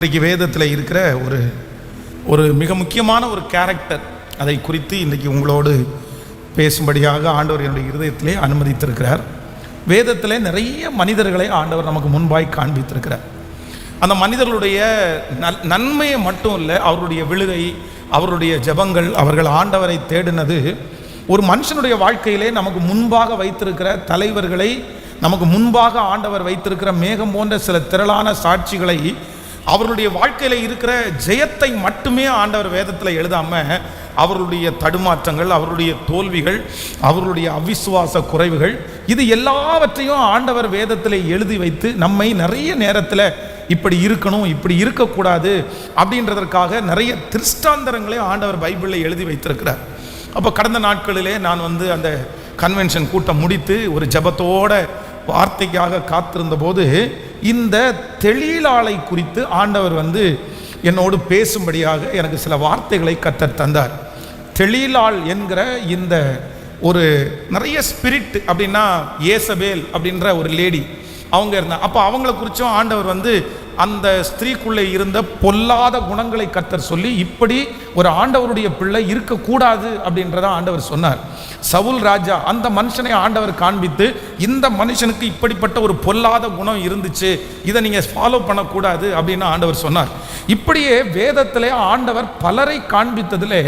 இன்றைக்கு வேதத்தில் இருக்கிற ஒரு மிக முக்கியமான ஒரு கேரக்டர், அதை குறித்து இன்றைக்கி உங்களோடு பேசும்படியாக ஆண்டவர் என்னுடைய இருதயத்திலே அனுமதித்திருக்கிறார். வேதத்திலே நிறைய மனிதர்களை ஆண்டவர் நமக்கு முன்பாய் காண்பித்திருக்கிறார். அந்த மனிதர்களுடைய நன்மையை மட்டும் இல்லை, அவருடைய விழுகை, அவருடைய ஜெபங்கள், அவர்கள் ஆண்டவரை தேடினது, ஒரு மனுஷனுடைய வாழ்க்கையிலே நமக்கு முன்பாக வைத்திருக்கிற தலைவர்களை, நமக்கு முன்பாக ஆண்டவர் வைத்திருக்கிற மேகம் போன்ற சில திரளான சாட்சிகளை, அவருடைய வாழ்க்கையில் இருக்கிற ஜெயத்தை மட்டுமே ஆண்டவர் வேதத்தில் எழுதாமல் அவருடைய தடுமாற்றங்கள், அவருடைய தோல்விகள், அவருடைய அவிசுவாச குறைவுகள், இது எல்லாவற்றையும் ஆண்டவர் வேதத்தில் எழுதி வைத்து நம்மை நிறைய நேரத்தில் இப்படி இருக்கணும், இப்படி இருக்கக்கூடாது அப்படின்றதற்காக நிறைய திருஷ்டாந்தரங்களை ஆண்டவர் பைபிளில் எழுதி வைத்திருக்கிறார். அப்போ கடந்த நாட்களிலே நான் அந்த கன்வென்ஷன் கூட்டம் முடித்து ஒரு ஜெபத்தோட வார்த்தைக்காக காத்திருந்த போது இந்த தெளிலாளை குறித்து ஆண்டவர் என்னோடு பேசும்படியாக எனக்கு சில வார்த்தைகளை கர்த்தர் தந்தார். தெளிலாள் என்கிற இந்த ஒரு நிறைய ஸ்பிரிட், அப்படின்னா ஏசபேல் அப்படின்ற ஒரு லேடி அவங்க இருந்தாங்க. அப்போ அவங்கள குறித்தும் ஆண்டவர் அந்த ஸ்திரீக்குள்ளே இருந்த பொல்லாத குணங்களை கர்த்தர் சொல்லி, இப்படி ஒரு ஆண்டவருடைய பிள்ளை இருக்கக்கூடாது அப்படின்றத ஆண்டவர் சொன்னார். சவுல் ராஜா, அந்த மனுஷனை ஆண்டவர் காண்பித்து, இந்த மனுஷனுக்கு இப்படிப்பட்ட ஒரு பொல்லாத குணம் இருந்துச்சு, இதை நீங்கள் ஃபாலோ பண்ணக்கூடாது அப்படின்னு ஆண்டவர் சொன்னார். இப்படியே வேதத்திலே ஆண்டவர் பலரை காண்பித்ததில்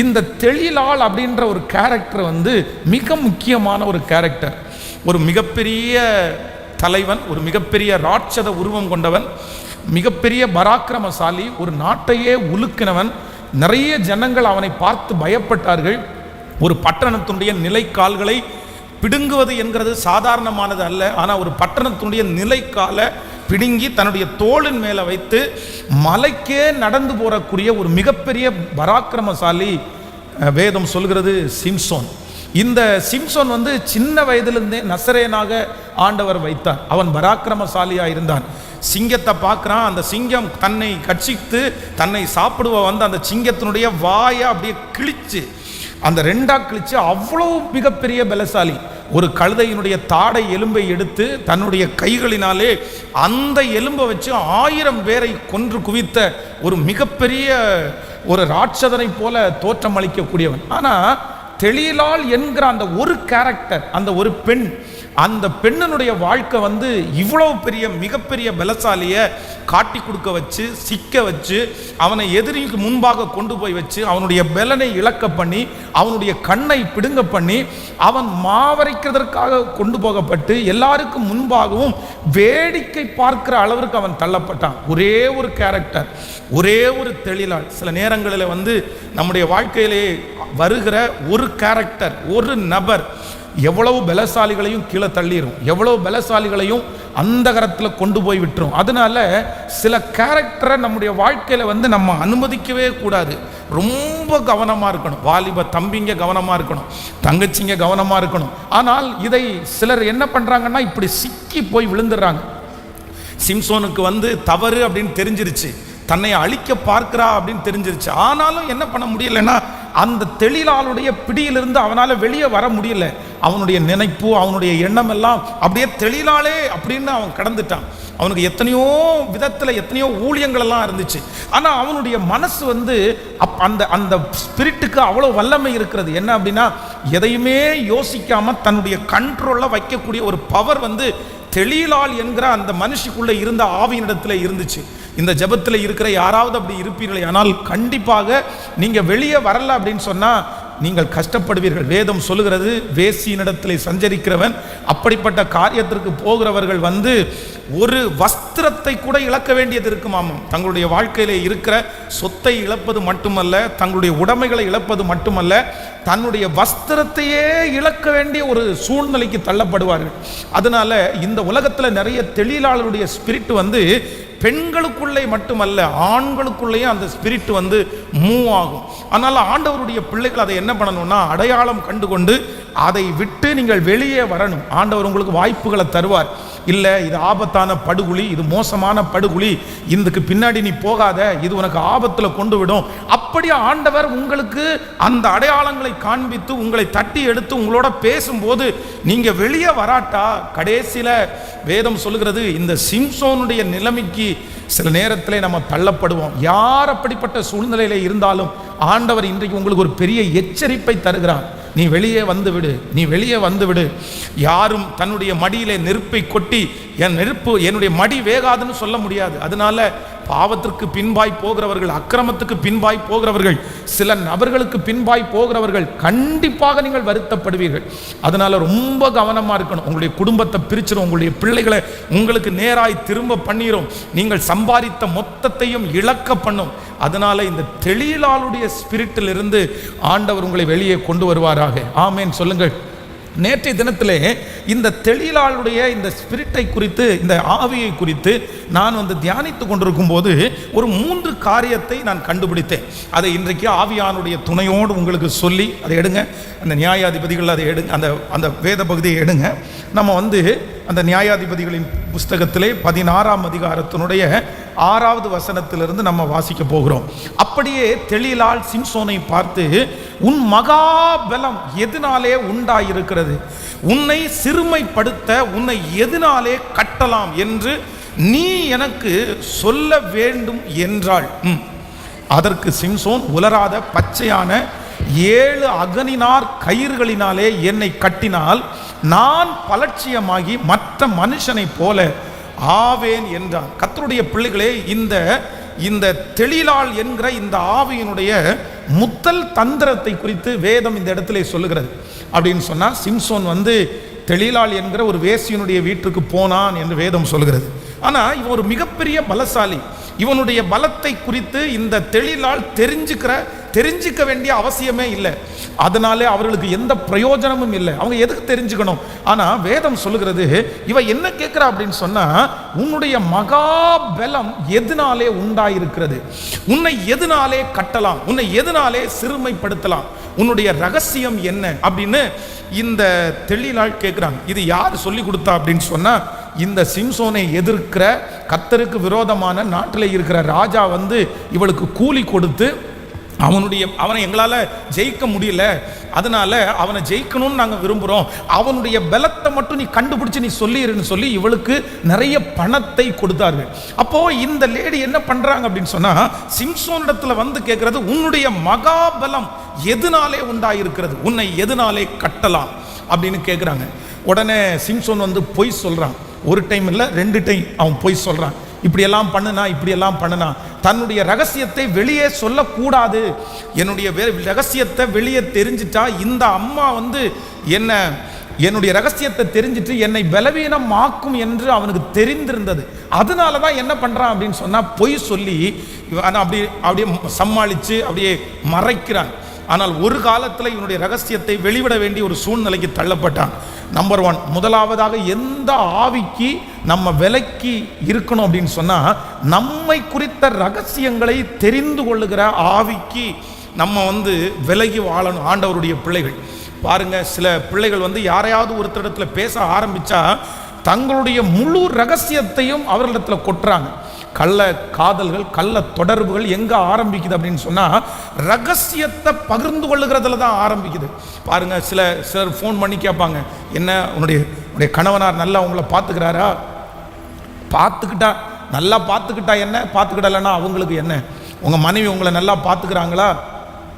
இந்த தெளிலாள் அப்படின்ற ஒரு கேரக்டர் மிக முக்கியமான ஒரு கேரக்டர். ஒரு மிகப்பெரிய தலைவன், ஒரு மிகப்பெரிய ராட்சத உருவம் கொண்டவன், மிகப்பெரிய பராக்கிரமசாலி, ஒரு நாட்டையே உலுக்கினவன். நிறைய ஜனங்கள் அவனை பார்த்து பயப்பட்டார்கள். ஒரு பட்டணத்தினுடைய நிலைக்கால்களை பிடுங்குவது என்கிறது சாதாரணமானது அல்ல. ஆனால் ஒரு பட்டணத்தினுடைய நிலைக்காலை பிடுங்கி தன்னுடைய தோளின் மேலே வைத்து மலைக்கே நடந்து போகக்கூடிய ஒரு மிகப்பெரிய பராக்கிரமசாலி வேதம் சொல்கிறது சிம்சோன். இந்த சிம்சோன் சின்ன வயதிலிருந்தே நசரேனாக ஆண்டவர் வைத்தார். அவன் பராக்கிரமசாலியாக இருந்தான். சிங்கத்தை பார்க்குறான். அந்த சிங்கம் தன்னை கட்சித்து தன்னை சாப்பிடுவ அந்த சிங்கத்தினுடைய வாயை அப்படியே கிழிச்சு, அந்த ரெண்டா கிழிச்சு, அவ்வளோ மிகப்பெரிய பலசாலி. ஒரு கழுதையினுடைய தாடை எலும்பை எடுத்து தன்னுடைய கைகளினாலே அந்த எலும்பை வச்சு 1000 பேரை கொன்று குவித்த ஒரு மிகப்பெரிய ஒரு ராட்சதனை போல தோற்றம் அளிக்கக்கூடியவன். ஆனால் தெளிலாள் என்கிற அந்த ஒரு கேரக்டர், அந்த ஒரு பெண், அந்த பெண்ணினுடைய வாழ்க்கை இவ்வளவு பெரிய மிகப்பெரிய பலசாலியை காட்டி கொடுக்க வச்சு, சிக்க வச்சு, அவனை எதிரிக்கு முன்பாக கொண்டு போய் வச்சு, அவனுடைய பலனை இழக்க பண்ணி, அவனுடைய கண்ணை பிடுங்க பண்ணி, அவன் மாவரைக்கிறதற்காக கொண்டு போகப்பட்டு எல்லாருக்கும் முன்பாகவும் வேடிக்கை பார்க்கிற அளவிற்கு அவன் தள்ளப்பட்டான். ஒரே ஒரு கேரக்டர், ஒரே ஒரு தெளிலாள். சில நேரங்களில் நம்முடைய வாழ்க்கையிலே வருகிற ஒரு கேரக்டர், ஒரு நபர் எவ்வளவு பலசாலிகளையும் கீழே தள்ளிடும், எவ்வளவு பலசாலிகளையும் அந்தகரத்தில் கொண்டு போய் விட்டுரும். அதனால சில கேரக்டரை நம்முடைய வாழ்க்கையில் நம்ம அனுமதிக்கவே கூடாது. ரொம்ப கவனமாக இருக்கணும். வாலிப தம்பிங்க கவனமாக இருக்கணும், தங்கச்சிங்க கவனமாக இருக்கணும். ஆனால் இதை சிலர் என்ன பண்ணுறாங்கன்னா, இப்படி சிக்கி போய் விழுந்துடுறாங்க. சிம்சோனுக்கு தவறு அப்படின்னு தெரிஞ்சிருச்சு, தன்னை அழிக்க பார்க்கிறா அப்படின்னு தெரிஞ்சிருச்சு. ஆனாலும் என்ன பண்ண முடியலைன்னா, அந்த தெளிலாளுடைய பிடியிலிருந்து அவனால் வெளியே வர முடியல. அவனுடைய நினைப்பு, அவனுடைய எண்ணம் எல்லாம் அப்படியே தெளிலாளே அப்படின்னு அவன் கடந்துட்டான். அவனுக்கு எத்தனையோ விதத்தில் எத்தனையோ ஊழியங்கள் எல்லாம் இருந்துச்சு. ஆனால் அவனுடைய மனசு அந்த அந்த ஸ்பிரிட்டுக்கு அவ்வளோ வல்லமை இருக்கிறது. என்ன அப்படின்னா, எதையுமே யோசிக்காம தன்னுடைய கண்ட்ரோலில் வைக்கக்கூடிய ஒரு பவர் தெளிலாள் என்கிற அந்த மனுஷிக்குள்ளே இருந்த ஆவியினிடத்தில் இருந்துச்சு. இந்த ஜெபத்தில் இருக்கிற யாராவது அப்படி இருப்பீர்களே, ஆனால் கண்டிப்பாக நீங்கள் வெளியே வரல அப்படின்னு சொன்னால் நீங்கள் கஷ்டப்படுவீர்கள். வேதம் சொல்லுகிறது, வேசியினிடத்தில் சஞ்சரிக்கிறவன், அப்படிப்பட்ட காரியத்திற்கு போகிறவர்கள் ஒரு வஸ்திரத்தை கூட இழக்க வேண்டியது இருக்குமாம். தங்களுடைய வாழ்க்கையிலே இருக்கிற சொத்தை இழப்பது மட்டுமல்ல, தங்களுடைய உடைமைகளை இழப்பது மட்டுமல்ல, தன்னுடைய வஸ்திரத்தையே இழக்க வேண்டிய ஒரு சூழ்நிலைக்கு தள்ளப்படுவார்கள். அதனால இந்த உலகத்தில் நிறைய தெளிலாளருடைய ஸ்பிரிட் பெண்களுக்குள்ளே மட்டுமல்ல, ஆண்களுக்குள்ளேயும் அந்த ஸ்பிரிட் மூவ் ஆகும். அதனால் ஆண்டவருடைய பிள்ளைகள் அதை என்ன பண்ணணும்னா, அடையாளம் கண்டு கொண்டு அதை விட்டு நீங்கள் வெளியே வரணும். ஆண்டவர் உங்களுக்கு வாய்ப்புகளை தருவார். இல்லை இது ஆபத்தான படுகுழி, இது மோசமான படுகுழி, இதுக்கு பின்னாடி நீ போகாத, இது உனக்கு ஆபத்தில் கொண்டு விடும். அப்படி ஆண்டவர் உங்களுக்கு அந்த அடையாளங்களை காண்பித்து உங்களை தட்டி எடுத்து உங்களோட பேசும்போது நீங்கள் வெளியே வராட்டா கடைசியில் வேதம் சொல்லுகிறது இந்த சிம்சோனுடைய நிலைமைக்கு சில நேரத்தில் நம்ம தள்ளப்படுவோம். யார் அப்படிப்பட்ட சூழ்நிலையில் இருந்தாலும் ஆண்டவர் இன்றைக்கு உங்களுக்கு ஒரு பெரிய எச்சரிப்பை தருகிறார். நீ வெளியே வந்து விடு, நீ வெளியே வந்து விடு. யாரும் தன்னுடைய மடியிலே நெருப்பை கொட்டி என் நெருப்பு என்னுடைய மடி வேகாதுன்னு சொல்ல முடியாது. அதனால பாவத்திற்கு பின்பாய் போகிறவர்கள், அக்கிரமத்துக்கு பின்பாய் போகிறவர்கள், சில நபர்களுக்கு பின்பாய் போகிறவர்கள் கண்டிப்பாக நீங்கள் வருத்தப்படுவீர்கள். அதனால ரொம்ப கவனமா இருக்கணும். உங்களுடைய குடும்பத்தை பிரிச்சிடும், உங்களுடைய பிள்ளைகளை உங்களுக்கு நேராய் திரும்ப பண்ணிரும், நீங்கள் சம்பாதித்த மொத்தத்தையும் இழக்க பண்ணும். அதனால இந்த தெளியலாளுடைய ஸ்பிரிட்டில் இருந்து ஆண்டவர் உங்களை வெளியே கொண்டு வருவாராக. ஆமேன் சொல்லுங்கள். நேற்றைய தினத்திலே இந்த தெளியலாளுடைய இந்த ஸ்பிரிட்டை குறித்து, இந்த ஆவியை குறித்து நான் தியானித்து கொண்டிருக்கும் போது ஒரு 3 காரியத்தை நான் கண்டுபிடித்தேன். அதை இன்றைக்கு ஆவியானுடைய துணையோடு உங்களுக்கு சொல்லி அதை எடுங்க. அந்த நியாயாதிபதிகள் அதை எடுங்க, அந்த வேத பகுதியை எடுங்க. நம்ம அந்த நியாயாதிபதிகளின் புஸ்தகத்திலே 16ஆம் அதிகாரத்தினுடைய 6வது வசனத்திலிருந்து நம்ம வாசிக்க போகிறோம். அப்படியே தெளியலாள் சிம்சோனை பார்த்து, உன் மகாபலம் எதனாலே உண்டாயிருக்கிறது? உன்னை சிறுமைப்படுத்த உன்னை எதனாலே கட்டலாம் என்று நீ எனக்கு சொல்ல வேண்டும் என்றாள். அதற்கு சிம்சோன், உலராத பச்சையான 7 அகனினார் கயிறுகளினாலே என்னை கட்டினால் நான் பலட்சியமாகி மற்ற மனுஷனை போல ஆவேன் என்றான். கர்த்தருடைய பிள்ளைகளே, இந்த தெளியலாள் என்கிற இந்த ஆவியினுடைய முதல் தந்திரத்தை குறித்து வேதம் இந்த இடத்துல சொல்லுகிறது. அப்படின்னு சொன்னா, சிம்சோன் தெளியலாள் என்கிற ஒரு வேசியனுடைய வீட்டுக்கு போனான் என்று வேதம் சொல்லுகிறது. ஆனா இவன் ஒரு மிகப்பெரிய பலசாலி. இவனுடைய பலத்தை குறித்து இந்த தெளியலாள் தெரிஞ்சுக்க வேண்டிய அவசியமே இல்லை. அதனாலே அவர்களுக்கு எந்த பிரயோஜனமும் இல்லை. அவங்க எதுக்கு தெரிஞ்சுக்கணும்? ஆனா வேதம் சொல்லுகிறது, இவ என்ன கேட்கிறா அப்படின்னு சொன்னா, உன்னுடைய மகாபலம் எதனாலே உண்டாயிருக்கிறது? உன்னை எதனாலே கட்டலாம்? உன்னை எதனாலே சிறுமைப்படுத்தலாம்? உன்னுடைய ரகசியம் என்ன அப்படின்னு இந்த தெளியலாள் கேட்கிறாங்க. இது யார் சொல்லி கொடுத்தா அப்படின்னு சொன்னா, இந்த சிம்சோனை எதிர்க்கிற கர்த்தருக்கு விரோதமான நாட்டில் இருக்கிற ராஜா இவளுக்கு கூலி கொடுத்து அவனை எங்களால் ஜெயிக்க முடியல, அதனால அவனை ஜெயிக்கணும்னு நாங்கள் விரும்புகிறோம், அவனுடைய பலத்தை மட்டும் நீ கண்டுபிடிச்சு நீ சொல்லிடுன்னு சொல்லி இவளுக்கு நிறைய பணத்தை கொடுத்தார்கள். அப்போ இந்த லேடி என்ன பண்றாங்க அப்படின்னு சொன்னா, சிம்சோனிடத்துல கேட்கறது, உன்னுடைய மகாபலம் எதனாலே உண்டாயிருக்கிறது? உன்னை எதனாலே கட்டலாம் அப்படின்னு கேட்குறாங்க. உடனே சிம்சோன் பொய் சொல்றான். ஒரு டைம் இல்லை, 2 டைம் அவன் பொய் சொல்றான். இப்படியெல்லாம் பண்ணுனா தன்னுடைய ரகசியத்தை வெளியே சொல்லக்கூடாது. என்னுடைய ரகசியத்தை வெளியே தெரிஞ்சிட்டா இந்த அம்மா என்னுடைய ரகசியத்தை தெரிஞ்சிட்டு என்னை பலவீனம் ஆக்கும் என்று அவனுக்கு தெரிந்திருந்தது. அதனால தான் என்ன பண்றான் அப்படின்னு சொன்னா, பொய் சொல்லி அப்படியே சமாளிச்சு அப்படியே மறைக்கிறான். ஆனால் ஒரு காலத்தில் இவனுடைய ரகசியத்தை வெளிவிட வேண்டிய ஒரு சூழ்நிலைக்கு தள்ளப்பட்டான். நம்பர் 1, முதலாவதாக எந்த ஆவிக்கு நம்ம விலக்கி இருக்கணும் அப்படின்னு சொன்னா, நம்மை குறித்த ரகசியங்களை தெரிந்து கொள்ளுகிற ஆவிக்கு நம்ம விலகி வாழணும். ஆண்டவருடைய பிள்ளைகள் பாருங்க, சில பிள்ளைகள் யாரையாவது ஒருத்தரிடத்துல பேச ஆரம்பிச்சா தங்களுடைய முழு ரகசியத்தையும் அவர்களிடத்துல கொட்டுறாங்க. கள்ள காதல்கள், கள்ள தொடர்புகள் எங்க ஆரம்பிக்குது அப்படின்னு சொன்னா, ரகசியத்தை பகிர்ந்து கொள்ளுகிறதுல தான் ஆரம்பிக்குது. பாருங்க, சிலர் ஃபோன் பண்ணி கேட்பாங்க, என்ன உன்னுடைய கணவனார் நல்லா உங்களை பார்த்துக்கிறாரா? நல்லா பார்த்துக்கிட்டா என்ன, பார்த்துக்கிடலன்னா அவங்களுக்கு என்ன? உங்க மனைவி உங்களை நல்லா பார்த்துக்கிறாங்களா?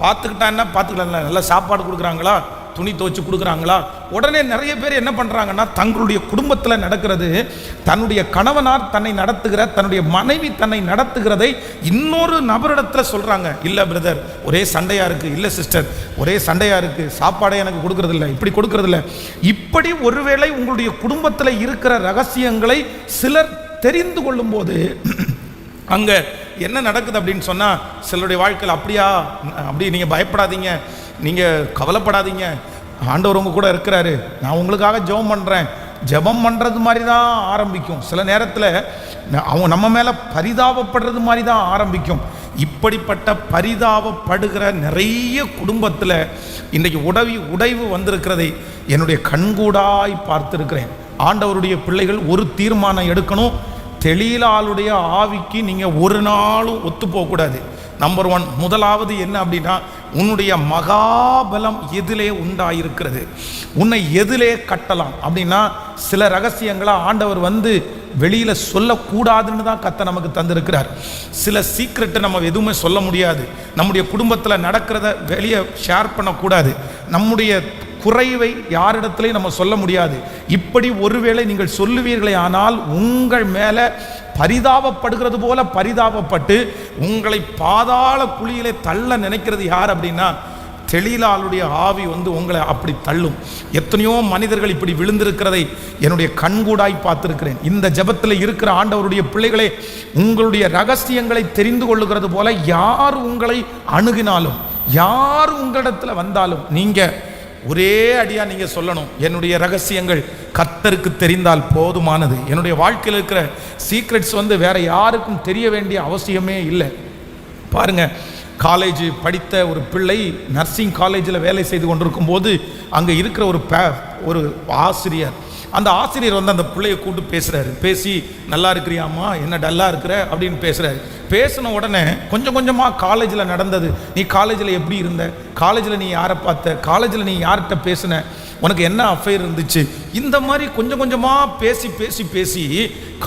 பார்த்துக்கிட்டா என்ன, பார்த்துக்கலாம், நல்லா சாப்பாடு கொடுக்குறாங்களா, துணி துவைச்சு கொடுக்குறாங்களா? உடனே நிறைய பேர் என்ன பண்ணுறாங்கன்னா, தங்களுடைய குடும்பத்தில் நடக்கிறது, தன்னுடைய கணவனார் தன்னை நடத்துகிற, தன்னுடைய மனைவி தன்னை நடத்துகிறதை இன்னொரு நபரிடத்தில் சொல்கிறாங்க. இல்லை பிரதர், ஒரே சண்டையாக இருக்குது, இல்லை சிஸ்டர் ஒரே சண்டையாக இருக்குது, சாப்பாடே எனக்கு கொடுக்கறதில்ல, இப்படி கொடுக்கறதில்ல. இப்படி ஒருவேளை உங்களுடைய குடும்பத்தில் இருக்கிற ரகசியங்களை சிலர் தெரிந்து கொள்ளும் போது அங்கே என்ன நடக்குது அப்படின்னு சொன்னால், சிலருடைய வாழ்க்கையில் அப்படி நீங்கள் பயப்படாதீங்க, நீங்கள் கவலைப்படாதீங்க, ஆண்டவர் உங்க கூட இருக்கிறாரு, நான் உங்களுக்காக ஜெபம் பண்ணுறேன். ஜெபம் பண்ணுறது மாதிரி தான் ஆரம்பிக்கும். சில நேரத்தில் அவங்க நம்ம மேலே பரிதாபப்படுறது மாதிரி தான் ஆரம்பிக்கும். இப்படிப்பட்ட பரிதாபப்படுகிற நிறைய குடும்பத்தில் இன்றைக்கு உடைவு வந்திருக்கிறதை என்னுடைய கண்கூடாய் பார்த்திருக்கிறேன். ஆண்டவருடைய பிள்ளைகள் ஒரு தீர்மானம் எடுக்கணும். தெளிலாளுடைய ஆவிக்கு நீங்கள் ஒரு நாளும் ஒத்து போகக்கூடாது. நம்பர் 1, முதலாவது என்ன அப்படின்னா, உன்னுடைய மகாபலம் எதிலே உண்டாயிருக்கிறது, உன்னை எதிலே கட்டலாம் அப்படின்னா, சில ரகசியங்களை ஆண்டவர் வெளியில் சொல்லக்கூடாதுன்னு தான் கர்த்தர் நமக்கு தந்திருக்கிறார். சில சீக்ரெட்டை நம்ம எதுவுமே சொல்ல முடியாது. நம்முடைய குடும்பத்தில் நடக்கிறத வெளியே ஷேர் பண்ணக்கூடாது. நம்முடைய குறைவை யாரிடத்திலையும் நம்ம சொல்ல முடியாது. இப்படி ஒருவேளை நீங்கள் சொல்லுவீர்களே ஆனால் உங்கள் மேலே பரிதாபப்படுகிறது போல பரிதாபப்பட்டு உங்களை பாதாள குழியிலே தள்ள நினைக்கிறது யார் அப்படின்னா, தெளிலாளுடைய ஆவி உங்களை அப்படி தள்ளும். எத்தனையோ மனிதர்கள் இப்படி விழுந்திருக்கிறதை என்னுடைய கண்கூடாய் பார்த்திருக்கிறேன். இந்த ஜெபத்தில் இருக்கிற ஆண்டவருடைய பிள்ளைகளே, உங்களுடைய ரகசியங்களை தெரிந்து கொள்ளுகிறது போல யார் உங்களை அணுகினாலும், யார் உங்களிடத்தில் வந்தாலும் நீங்கள் ஒரே அடியாக நீங்கள் சொல்லணும், என்னுடைய ரகசியங்கள் கர்த்தருக்கு தெரிந்தால் போதுமானது. என்னுடைய வாழ்க்கையில் இருக்கிற சீக்ரெட்ஸ் வேற யாருக்கும் தெரிய வேண்டிய அவசியமே இல்லை. பாருங்க, காலேஜ் படித்த ஒரு பிள்ளை நர்சிங் காலேஜில் வேலை செய்து கொண்டிருக்கும் போது அங்கே இருக்கிற ஒரு ஆசிரியர், அந்த ஆசிரியர் அந்த பிள்ளையை கூப்பிட்டு பேசுகிறாரு. பேசி, நல்லா இருக்கிறியாம்மா, என்ன டல்லாக இருக்கிற அப்படின்னு பேசுகிறாரு. பேசின உடனே கொஞ்சம் கொஞ்சமாக காலேஜில் நடந்தது, நீ காலேஜில் எப்படி இருந்த, காலேஜில் நீ யாரை பார்த்த, காலேஜில் நீ யார்கிட்ட பேசின, உனக்கு என்ன அஃபேர் இருந்துச்சு, இந்த மாதிரி கொஞ்சம் கொஞ்சமாக பேசி பேசி பேசி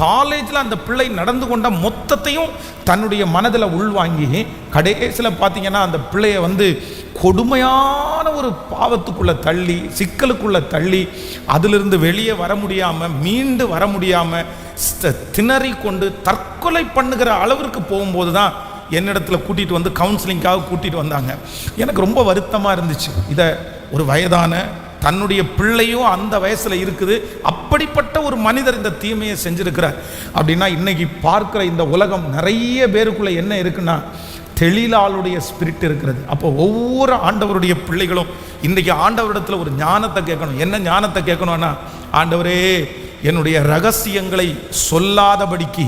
காலேஜில் அந்த பிள்ளை நடந்து கொண்ட மொத்தத்தையும் தன்னுடைய மனதில் உள்வாங்கி கடைசியில் பார்த்தீங்கன்னா அந்த பிள்ளையை கொடுமையான ஒரு பாவத்துக்குள்ளே தள்ளி, சிக்கலுக்குள்ளே தள்ளி, அதிலிருந்து வெளியே வர முடியாமல், மீண்டு வர முடியாமல் திணறி கொண்டு தற்கொலை பண்ணுகிற அளவிற்கு போகும்போது தான் என்னிடத்துல கூட்டிகிட்டு கவுன்சிலிங்காக கூட்டிகிட்டு வந்தாங்க. எனக்கு ரொம்ப வருத்தமாக இருந்துச்சு. இதை ஒரு வயதான தன்னுடைய பிள்ளையும் அந்த வயசில் இருக்குது, அப்படிப்பட்ட ஒரு மனிதர் இந்த தீமையை செஞ்சிருக்கிறார் அப்படின்னா, இன்னைக்கு பார்க்குற இந்த உலகம் நிறைய பேருக்குள்ளே என்ன இருக்குன்னா, தெளிலாளுடைய ஸ்பிரிட் இருக்கிறது. அப்போ ஒவ்வொரு ஆண்டவருடைய பிள்ளைகளும் இன்றைக்கி ஆண்டவரிடத்தில் ஒரு ஞானத்தை கேட்கணும். என்ன ஞானத்தை கேட்கணும்னா, ஆண்டவரே என்னுடைய ரகசியங்களை சொல்லாதபடிக்கு,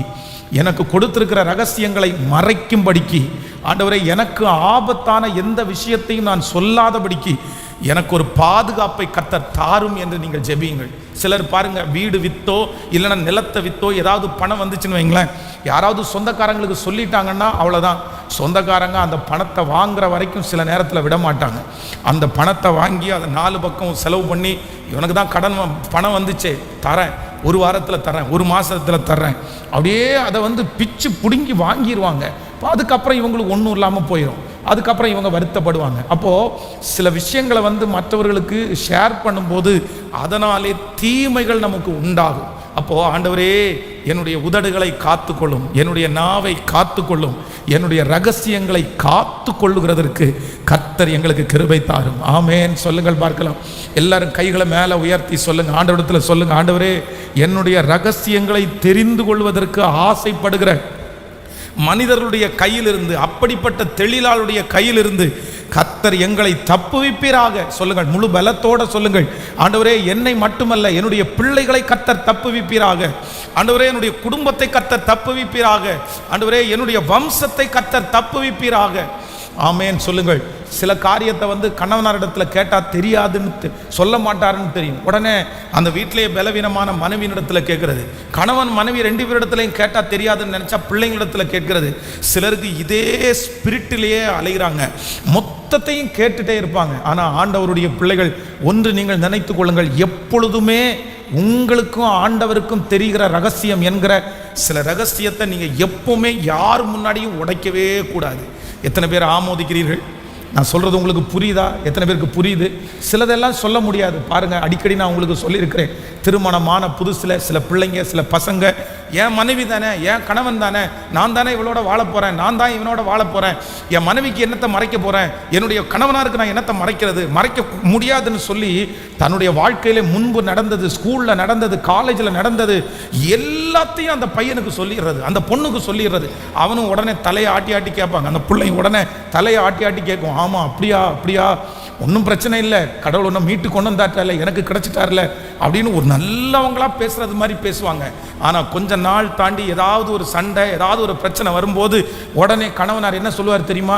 எனக்கு கொடுத்திருக்கிற ரகசியங்களை மறைக்கும்படிக்கு, ஆண்டவரே எனக்கு ஆபத்தான எந்த விஷயத்தையும் நான் சொல்லாதபடிக்கு எனக்கு ஒரு பாதுகாப்பை கர்த்தர் தாரும் என்று நீங்கள் ஜெபியுங்கள். சிலர் பாருங்க, வீடு வித்தோ இல்லைன்னா நிலத்தை வித்தோ ஏதாவது பணம் வந்துச்சுன்னு வைங்களேன், யாராவது சொந்தக்காரங்களுக்கு சொல்லிட்டாங்கன்னா அவ்வளோதான். சொந்தக்காரங்க அந்த பணத்தை வாங்குற வரைக்கும் சில நேரத்தில் விட மாட்டாங்க. அந்த பணத்தை வாங்கி அதை 4 பக்கம் செலவு பண்ணி, இவனுக்கு தான் பணம் வந்துச்சே, தரேன், ஒரு வாரத்தில் தரேன், ஒரு மாதத்தில் தர்றேன், அப்படியே அதை பிச்சு பிடுங்கி வாங்கிடுவாங்க. அதுக்கப்புறம் இவங்களுக்கு ஒன்றும் இல்லாமல் போயிடும். அதுக்கப்புறம் இவங்க வருத்தப்படுவாங்க. அப்போது சில விஷயங்களை மற்றவர்களுக்கு ஷேர் பண்ணும்போது அதனாலே தீமைகள் நமக்கு உண்டாகும். அப்போது ஆண்டவரே என்னுடைய உதடுகளை காத்துக்கொள்ளும், என்னுடைய நாவை காத்துக்கொள்ளும், என்னுடைய ரகசியங்களை காத்து கொள்ளுகிறதற்கு கர்த்தர் எங்களுக்கு கிருபை தாரும். ஆமேன் சொல்லுங்கள் பார்க்கலாம். எல்லாரும் கைகளை மேலே உயர்த்தி சொல்லுங்க, ஆண்டவரிடத்தில் சொல்லுங்க, ஆண்டவரே என்னுடைய ரகசியங்களை தெரிந்து கொள்வதற்கு ஆசைப்படுகிற மனிதர்களுடைய கையிலிருந்து, அப்படிப்பட்ட தெளிலாளுடைய கையிலிருந்து கர்த்தர் எங்களை தப்புவிப்பீராக. சொல்லுங்கள், முழு பலத்தோட சொல்லுங்கள், ஆண்டவரே என்னை மட்டுமல்ல என்னுடைய பிள்ளைகளை கர்த்தர் தப்புவிப்பீராக. ஆண்டவரே என்னுடைய குடும்பத்தை கர்த்தர் தப்புவிப்பீராக. ஆண்டவரே என்னுடைய வம்சத்தை கர்த்தர் தப்புவிப்பீராக. ஆமேன் சொல்லுங்கள். சில காரியத்தை கணவனாரிடத்தில் கேட்டால் தெரியாதுன்னு சொல்ல மாட்டாருன்னு தெரியும். உடனே அந்த வீட்டிலேயே பலவீனமான மனைவியினிடத்தில் கேட்கறது, கணவன் மனைவி 2 பேரிடத்துலையும் கேட்டால் தெரியாதுன்னு நினச்சா பிள்ளைங்களிடத்தில் கேட்கறது. சிலருக்கு இதே ஸ்பிரிட்டிலேயே அலைகிறாங்க, மொத்தத்தையும் கேட்டுகிட்டே இருப்பாங்க. ஆனால் ஆண்டவருடைய பிள்ளைகள் ஒன்று நீங்கள் நினைத்து கொள்ளுங்கள், எப்பொழுதுமே உங்களுக்கும் ஆண்டவருக்கும் தெரிகிற ரகசியம் என்கிற சில ரகசியத்தை நீங்கள் எப்பவுமே யார் முன்னாடியும் உடைக்கவே கூடாது. எத்தனை பேர் ஆமோதிக்கிறீர்கள்? நான் சொல்கிறது உங்களுக்கு புரியுதா? எத்தனை பேருக்கு புரியுது? சிலதெல்லாம் சொல்ல முடியாது. பாருங்கள், அடிக்கடி நான் உங்களுக்கு சொல்லியிருக்கிறேன், திருமணமான புதுசில் சில பிள்ளைங்க, சில பசங்க, என் மனைவி தானே, என் கணவன் தானே, நான் தானே இவளோட வாழ போகிறேன், நான் தான் இவனோட வாழ போகிறேன், என் மனைவிக்கு என்னத்தை மறைக்க போகிறேன், என்னுடைய கணவனாருக்கு நான் என்னத்தை மறைக்கிறது, மறைக்க முடியாதுன்னு சொல்லி தன்னுடைய வாழ்க்கையிலே முன்பு நடந்தது, ஸ்கூலில் நடந்தது, காலேஜில் நடந்தது எல்லாத்தையும் அந்த பையனுக்கு சொல்லிடுறது, அந்த பொண்ணுக்கு சொல்லிடுறது. அவனும் உடனே தலையை ஆட்டி ஆட்டி கேட்பாங்க, அந்த பிள்ளைங்க உடனே தலையை ஆட்டி ஆட்டி கேட்கும், ஆமாம் அப்படியா அப்படியா, ஒன்றும் பிரச்சனை இல்லை, கடவுள் ஒன்றும் மீட்டு கொண்டு வந்தாட்டார்ல, எனக்கு கிடைச்சிட்டார்ல அப்படின்னு ஒரு நல்லவங்களா பேசுறது மாதிரி பேசுவாங்க. ஆனால் கொஞ்ச நாள் தாண்டி ஏதாவது ஒரு சண்டை, ஏதாவது ஒரு பிரச்சனை வரும்போது உடனே கணவனார் என்ன சொல்லுவார் தெரியுமா?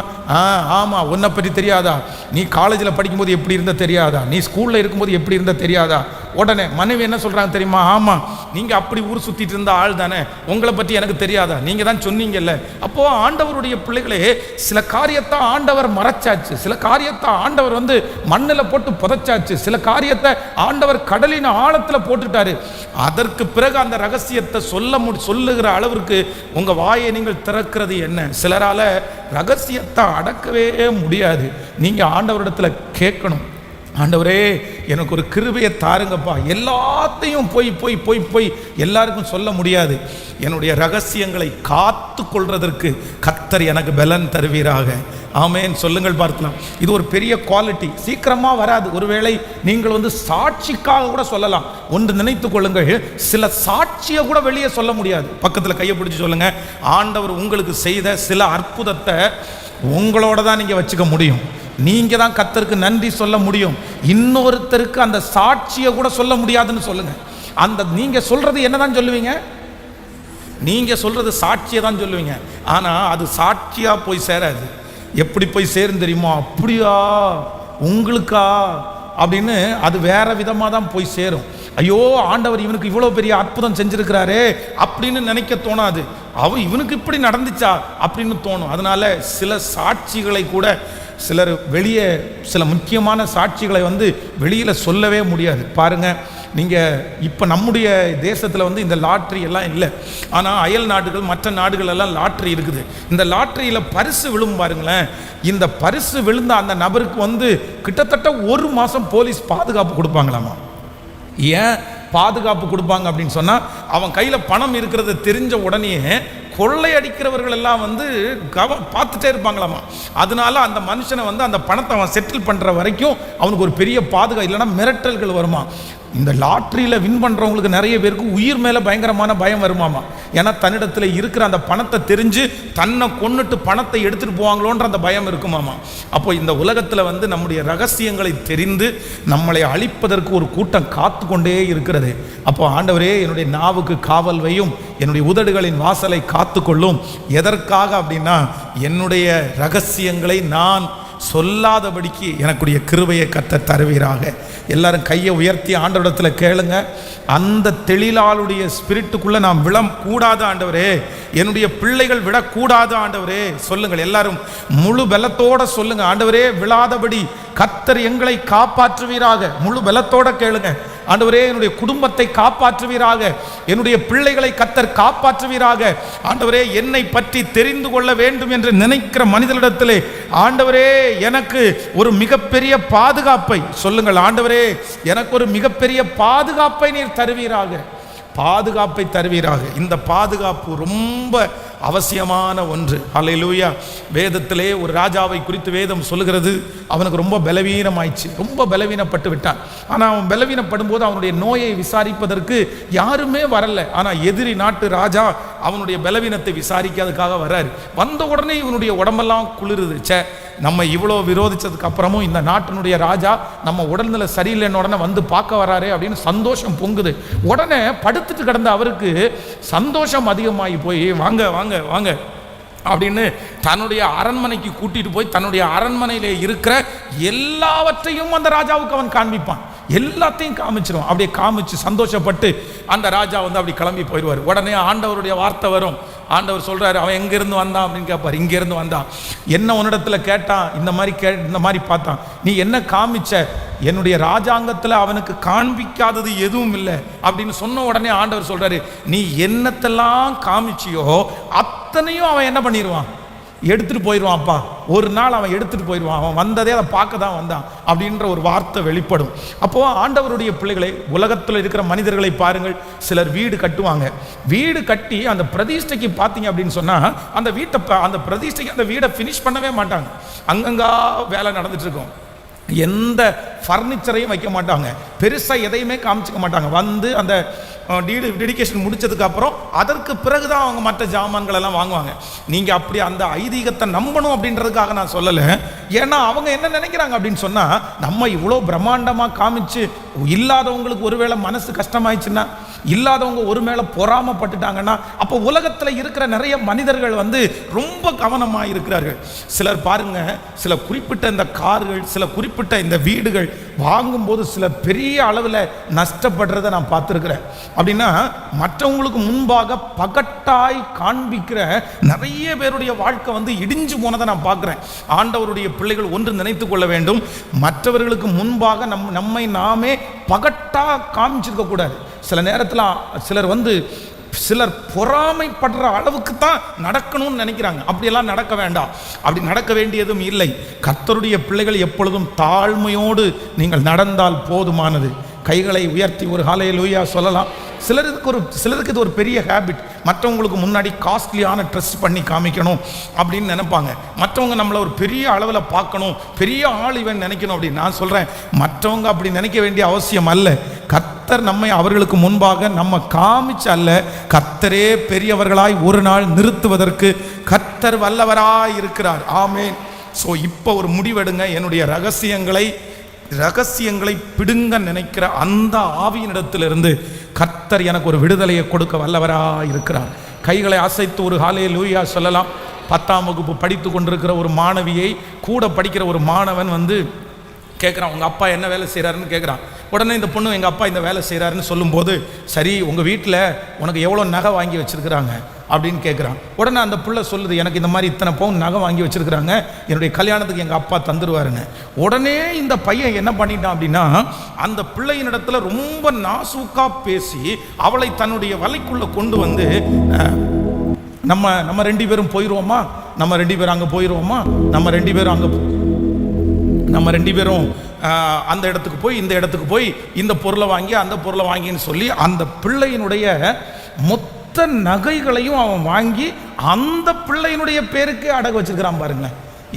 ஆமாம், உன்னை பற்றி தெரியாதா, நீ காலேஜில் படிக்கும்போது எப்படி இருந்த தெரியாதா, நீ ஸ்கூலில் இருக்கும்போது எப்படி இருந்த தெரியாதா. உடனே மனைவி என்ன சொல்கிறாங்க தெரியுமா? ஆமாம், நீங்கள் அப்படி ஊர் சுற்றிட்டு இருந்த ஆள் தானே, உங்களை பற்றி எனக்கு தெரியாதா, நீங்கள் தான் சொன்னீங்கல்ல. அப்போது ஆண்டவருடைய பிள்ளைகளே, சில காரியத்தை ஆண்டவர் மறைச்சாச்சு, சில காரியத்தை ஆண்டவர் மண்ணில் போட்டு புதைச்சாச்சு, சில காரியத்தை ஆண்டவர் கடலின் ஆழத்தில் போட்டுட்டாரு. அதற்கு பிறகு அந்த ரகசியத்தை சொல்லுகிற அளவிற்கு உங்கள் வாயை நீங்கள் திறக்கிறது என்ன? சிலரால் ரகசியத்தை அடக்கவே முடியாது. நீங்கள் ஆண்டவரிடத்தில் கேட்கணும், ஆண்டவரே எனக்கு ஒரு கிருபையை தாருங்கப்பா. எல்லாத்தையும் போய் எல்லாருக்கும் சொல்ல முடியாது. என்னுடைய ரகசியங்களை காத்து கொள்றதற்கு கர்த்தர் எனக்கு பலன் தருவீராக. ஆமேன், சொல்லுங்கள் பார்க்கலாம். இது ஒரு பெரிய குவாலிட்டி, சீக்கிரமாக வராது. ஒருவேளை நீங்கள் சாட்சிக்காக கூட சொல்லலாம். ஒன்று நினைத்து கொள்ளுங்கள், சில சாட்சியை கூட வெளியே சொல்ல முடியாது. பக்கத்தில் கையை பிடிச்சி சொல்லுங்க, ஆண்டவர் உங்களுக்கு செய்த சில அற்புதத்தை உங்களோட தான் நீங்கள் வச்சுக்க முடியும். நீங்க தான் கர்த்தருக்கு நன்றி சொல்ல முடியும். இன்னொருத்தருக்கு அந்த சாட்சியை கூட சொல்ல முடியாதுன்னு சொல்லுங்க. அந்த நீங்க சொல்றது என்னதான் சொல்லுவீங்க? நீங்க சொல்றது சாட்சியை தான் சொல்லுவீங்க. ஆனா அது சாட்சியா போய் சேராது. எப்படி போய் சேரும் தெரியுமா? அப்படியா, உங்களுக்கா அப்படின்னு அது வேற விதமாக தான் போய் சேரும். ஐயோ, ஆண்டவர் இவனுக்கு இவ்வளோ பெரிய அற்புதம் செஞ்சிருக்கிறாரே அப்படின்னு நினைக்க தோணாது. இவனுக்கு இப்படி நடந்துச்சா அப்படின்னு தோணும். அதனால சில சாட்சிகளை கூட சிலர் வெளியே, சில முக்கியமான சாட்சிகளை வெளியில் சொல்லவே முடியாது. பாருங்கள், நீங்கள் இப்போ நம்முடைய தேசத்தில் இந்த லாட்ரி எல்லாம் இல்லை. ஆனால் அயல் நாடுகள், மற்ற நாடுகள் எல்லாம் லாட்ரி இருக்குது. இந்த லாட்ரியில் பரிசு விழும் பாருங்களேன். இந்த பரிசு விழுந்த அந்த நபருக்கு கிட்டத்தட்ட 1 மாதம் போலீஸ் பாதுகாப்பு கொடுப்பாங்களாமா. ஏன் பாதுகாப்பு கொடுப்பாங்க அப்படின்னு சொன்னால், அவன் கையில் பணம் இருக்கிறத தெரிஞ்ச உடனே கொள்ளையடிக்கிறவர்கள் எல்லாம் பார்த்துட்டே இருப்பாங்களாமா. அதனால அந்த மனுஷனை அந்த பணத்தை அவன் செட்டில் பண்ணுற வரைக்கும் அவனுக்கு ஒரு பெரிய பாதுகாப்பு, இல்லைன்னா மிரட்டல்கள் வருமா. இந்த லாட்ரியில் வின் பண்ணுறவங்களுக்கு நிறைய பேருக்கு உயிர் மேலே பயங்கரமான பயம் வருமாமா. ஏன்னா தன்னிடத்தில் இருக்கிற அந்த பணத்தை தெரிஞ்சு தன்னை கொன்னுட்டு பணத்தை எடுத்துகிட்டு போவாங்களோன்ற அந்த பயம் இருக்குமாமா. அப்போ இந்த உலகத்தில் நம்முடைய ரகசியங்களை தெரிந்து நம்மளை அழிப்பதற்கு ஒரு கூட்டம் காத்து கொண்டே இருக்கிறது. அப்போ ஆண்டவரே, என்னுடைய நாவுக்கு காவல் வையும், என்னுடைய உதடுகளின் வாசலை காத்து கொள்ளும். எதற்காக அப்படின்னா, என்னுடைய ரகசியங்களை நான் சொல்லாதபடிக்கு எனக்குடைய கிருபையை கர்த்தர் தருவீராக. எல்லாரும் கையை உயர்த்தி ஆண்டவரிடத்தில் கேளுங்க. அந்த தெளிலாளுடைய ஸ்பிரிட்டுக்குள்ளே நாம் விழக்கூடாது ஆண்டவரே, என்னுடைய பிள்ளைகள் விடக்கூடாது ஆண்டவரே. சொல்லுங்கள், எல்லாரும் முழு பலத்தோட சொல்லுங்க, ஆண்டவரே விழாதபடி கர்த்தர் எங்களை காப்பாற்றுவீராக. முழு பலத்தோட கேளுங்க, ஆண்டவரே என்னுடைய குடும்பத்தை காப்பாற்றுவீராக, என்னுடைய பிள்ளைகளை கர்த்தர் காப்பாற்றுவீராக. ஆண்டவரே, என்னை பற்றி தெரிந்து கொள்ள வேண்டும் என்று நினைக்கிற மனிதனிடத்திலே ஆண்டவரே எனக்கு ஒரு மிகப்பெரிய பாதுகாப்பை, சொல்லுங்கள் ஆண்டவரே எனக்கு ஒரு மிகப்பெரிய பாதுகாப்பை நீர் தருவீராக, பாதுகாப்பை தருவீராக. இந்த பாதுகாப்பு ரொம்ப அவசியமான ஒன்று. அல்லேலூயா. வேதத்திலே ஒரு ராஜாவை குறித்து வேதம் சொல்லுகிறது, அவனுக்கு ரொம்ப பலவீனமாயிடுச்சு, ரொம்ப பலவீனப்பட்டு விட்டான். ஆனால் அவன் பலவீனப்படும் போது அவனுடைய நோயை விசாரிப்பதற்கு யாருமே வரல. ஆனால் எதிரி நாட்டு ராஜா அவனுடைய பலவீனத்தை விசாரிக்காததுக்காக வர்றாரு. வந்த உடனே இவனுடைய உடம்பெல்லாம் குளிருது. நம்ம இவ்வளோ விரோதிச்சதுக்கு அப்புறமும் இந்த நாட்டினுடைய ராஜா நம்ம உடல்நிலை சரியில்லைன்னு உடனே பார்க்க வராரு அப்படின்னு சந்தோஷம் பொங்குது. உடனே படுத்துட்டு கிடந்த அவருக்கு சந்தோஷம் அதிகமாகி போய் வாங்க வாங்க வாங்க அப்படின்னு தன்னுடைய அரண்மனைக்கு கூட்டிட்டு போய் தன்னுடைய அரண்மனையிலே இருக்கிற எல்லாவற்றையும் அந்த ராஜாவுக்கு அவன் காண்பிப்பான். எல்லாத்தையும் காமிச்சிடும். அப்படியே காமிச்சு சந்தோஷப்பட்டு அந்த ராஜா அப்படி கிளம்பி போயிடுவார். உடனே ஆண்டவருடைய வார்த்தை வரும். ஆண்டவர் சொல்றாரு, அவன் எங்கிருந்து வந்தான் அப்படின்னு கேட்பார். இங்கிருந்து வந்தான். என்ன உன்னிடத்துல கேட்டான்? இந்த மாதிரி பார்த்தான். நீ என்ன காமிச்ச? என்னுடைய ராஜாங்கத்தில் அவனுக்கு காண்பிக்காதது எதுவும் இல்லை அப்படின்னு சொன்ன உடனே ஆண்டவர் சொல்றாரு, நீ என்னத்தெல்லாம் காமிச்சியோ அத்தனையும் அவன் என்ன பண்ணிடுவான்? எடுத்துட்டு போயிடுவான்ப்பா. ஒரு நாள் அவன் எடுத்துட்டு போயிடுவான். அவன் வந்ததே அதை பார்க்க தான் வந்தான் அப்படின்ற ஒரு வார்த்தை வெளிப்படும். அப்போ ஆண்டவருடைய பிள்ளைகளை, உலகத்தில் இருக்கிற மனிதர்களை பாருங்கள். சிலர் வீடு கட்டுவாங்க. வீடு கட்டி அந்த பிரதிஷ்டைக்கு பார்த்தீங்க அப்படின்னு சொன்னால் அந்த பிரதிஷ்டைக்கு அந்த வீடை ஃபினிஷ் பண்ணவே மாட்டாங்க. அங்கங்கா வேலை நடந்துட்டு இருக்கும். எந்த ஃபர்னிச்சரையும் வைக்க மாட்டாங்க, பெருசாக எதையுமே காமிச்சிக்க மாட்டாங்க. வந்து அந்த டெடிகேஷன் முடிச்சதுக்கு அப்புறம் அதற்கு பிறகுதான் அவங்க மற்ற ஜாமான்கள் எல்லாம் வாங்குவாங்க. நீங்க அப்படி அந்த ஐதீகத்தை நம்பணும் அப்படின்றதுக்காக நான் சொல்லலை. ஏன்னா அவங்க என்ன நினைக்கிறாங்க அப்படின்னு சொன்னா, நம்ம இவ்வளோ பிரம்மாண்டமா காமிச்சு இல்லாதவங்களுக்கு ஒருவேளை மனசு கஷ்டமாயிடுச்சுன்னா, இல்லாதவங்க ஒரு மேல பொறாமப்பட்டுட்டாங்கன்னா, அப்போ உலகத்தில் இருக்கிற நிறைய மனிதர்கள் வந்து ரொம்ப கவனமாக இருக்கிறார்கள். சிலர் பாருங்க, சில குறிப்பிட்ட இந்த கார்கள், சில குறிப்பிட்ட இந்த வீடுகள் வாங்கும்போது சில பெரிய அளவில் நஷ்டப்படுறதை நான் பார்த்துருக்கிறேன். அப்படின்னா மற்றவங்களுக்கு முன்பாக பகட்டாய் காண்பிக்கிற நிறைய பேருடைய வாழ்க்கை வந்து இடிஞ்சு போனதை நான் பார்க்குறேன். ஆண்டவருடைய பிள்ளைகள் ஒன்று நினைத்து கொள்ள வேண்டும், மற்றவர்களுக்கு முன்பாக நம்மை நாமே பகட்டா காமிச்சிருக்க கூடாது. சில நேரத்தில் சிலர் பொறாமைப்படுற அளவுக்கு தான் நடக்கணும்னு நினைக்கிறாங்க. அப்படியெல்லாம் நடக்க வேண்டாம், அப்படி நடக்க வேண்டியதும் இல்லை. கர்த்தருடைய பிள்ளைகள் எப்பொழுதும் தாழ்மையோடு நீங்கள் நடந்தால் போதுமானது. கைகளை உயர்த்தி ஒரு ஹல்லேலூயா சொல்லலாம். சிலருக்கு இது ஒரு பெரிய ஹேபிட். மற்றவங்களுக்கு முன்னாடி காஸ்ட்லியான ட்ரெஸ் பண்ணி காமிக்கணும் அப்படின்னு நினைப்பாங்க. மற்றவங்க நம்மளை ஒரு பெரிய அளவில் பார்க்கணும், பெரிய ஆள் இவன் நினைக்கணும் அப்படின்னு. நான் சொல்கிறேன், மற்றவங்க அப்படி நினைக்க வேண்டிய அவசியம் அல்ல. கர்த்தர் நம்மை அவர்களுக்கு முன்பாக நம்ம காமிச்சு அல்ல, கர்த்தரே பெரியவர்களாய் ஒரு நாள் நிறுத்துவதற்கு கர்த்தர் வல்லவராய் இருக்கிறார். ஆமேன். ஸோ இப்போ ஒரு முடிவெடுங்க. என்னுடைய ரகசியங்களை பிடுங்க நினைக்கிற அந்த ஆவியினிடத்திலிருந்து கர்த்தர் எனக்கு ஒரு விடுதலையை கொடுக்க வல்லவராக இருக்கிறார். கைகளை அசைத்து ஒரு ஹல்லேலூயா சொல்லலாம். 10ஆம் வகுப்பு படித்து கொண்டிருக்கிற ஒரு மாணவியை கூட படிக்கிற ஒரு மாணவன் வந்து கேட்குறான், உங்கள் அப்பா என்ன வேலை செய்கிறாருன்னு கேட்குறான். உடனே இந்த பொண்ணு எங்கள் அப்பா இந்த வேலை செய்கிறாருன்னு சொல்லும்போது, சரி உங்கள் வீட்டில் உனக்கு எவ்வளோ நகை வாங்கி வச்சுருக்கிறாங்க அப்படின்னு கேட்குறான். உடனே அந்த பிள்ளை சொல்லுது, எனக்கு இந்த மாதிரி இத்தனை பவுன் நகை வாங்கி வச்சுருக்கிறாங்க, என்னுடைய கல்யாணத்துக்கு எங்கள் அப்பா தந்துடுவாருன்னு. உடனே இந்த பையன் என்ன பண்ணிட்டான் அப்படின்னா, அந்த பிள்ளையினிடத்தில் ரொம்ப நாசூக்கா பேசி அவளை தன்னுடைய வலைக்குள்ளே கொண்டு வந்து, நம்ம 2 பேரும் போயிடுவோமா, நம்ம 2 பேரும் அங்கே போயிடுவோமா, நம்ம 2 பேரும் அந்த இடத்துக்கு போய் இந்த இடத்துக்கு போய் இந்த பொருளை வாங்கி அந்த பொருளை வாங்கின்னு சொல்லி அந்த பிள்ளையினுடைய மொத்த நகைகளையும் அவன் வாங்கி அந்த பிள்ளையினுடைய பேருக்கு அடகு வச்சிருக்கிறான். பாருங்க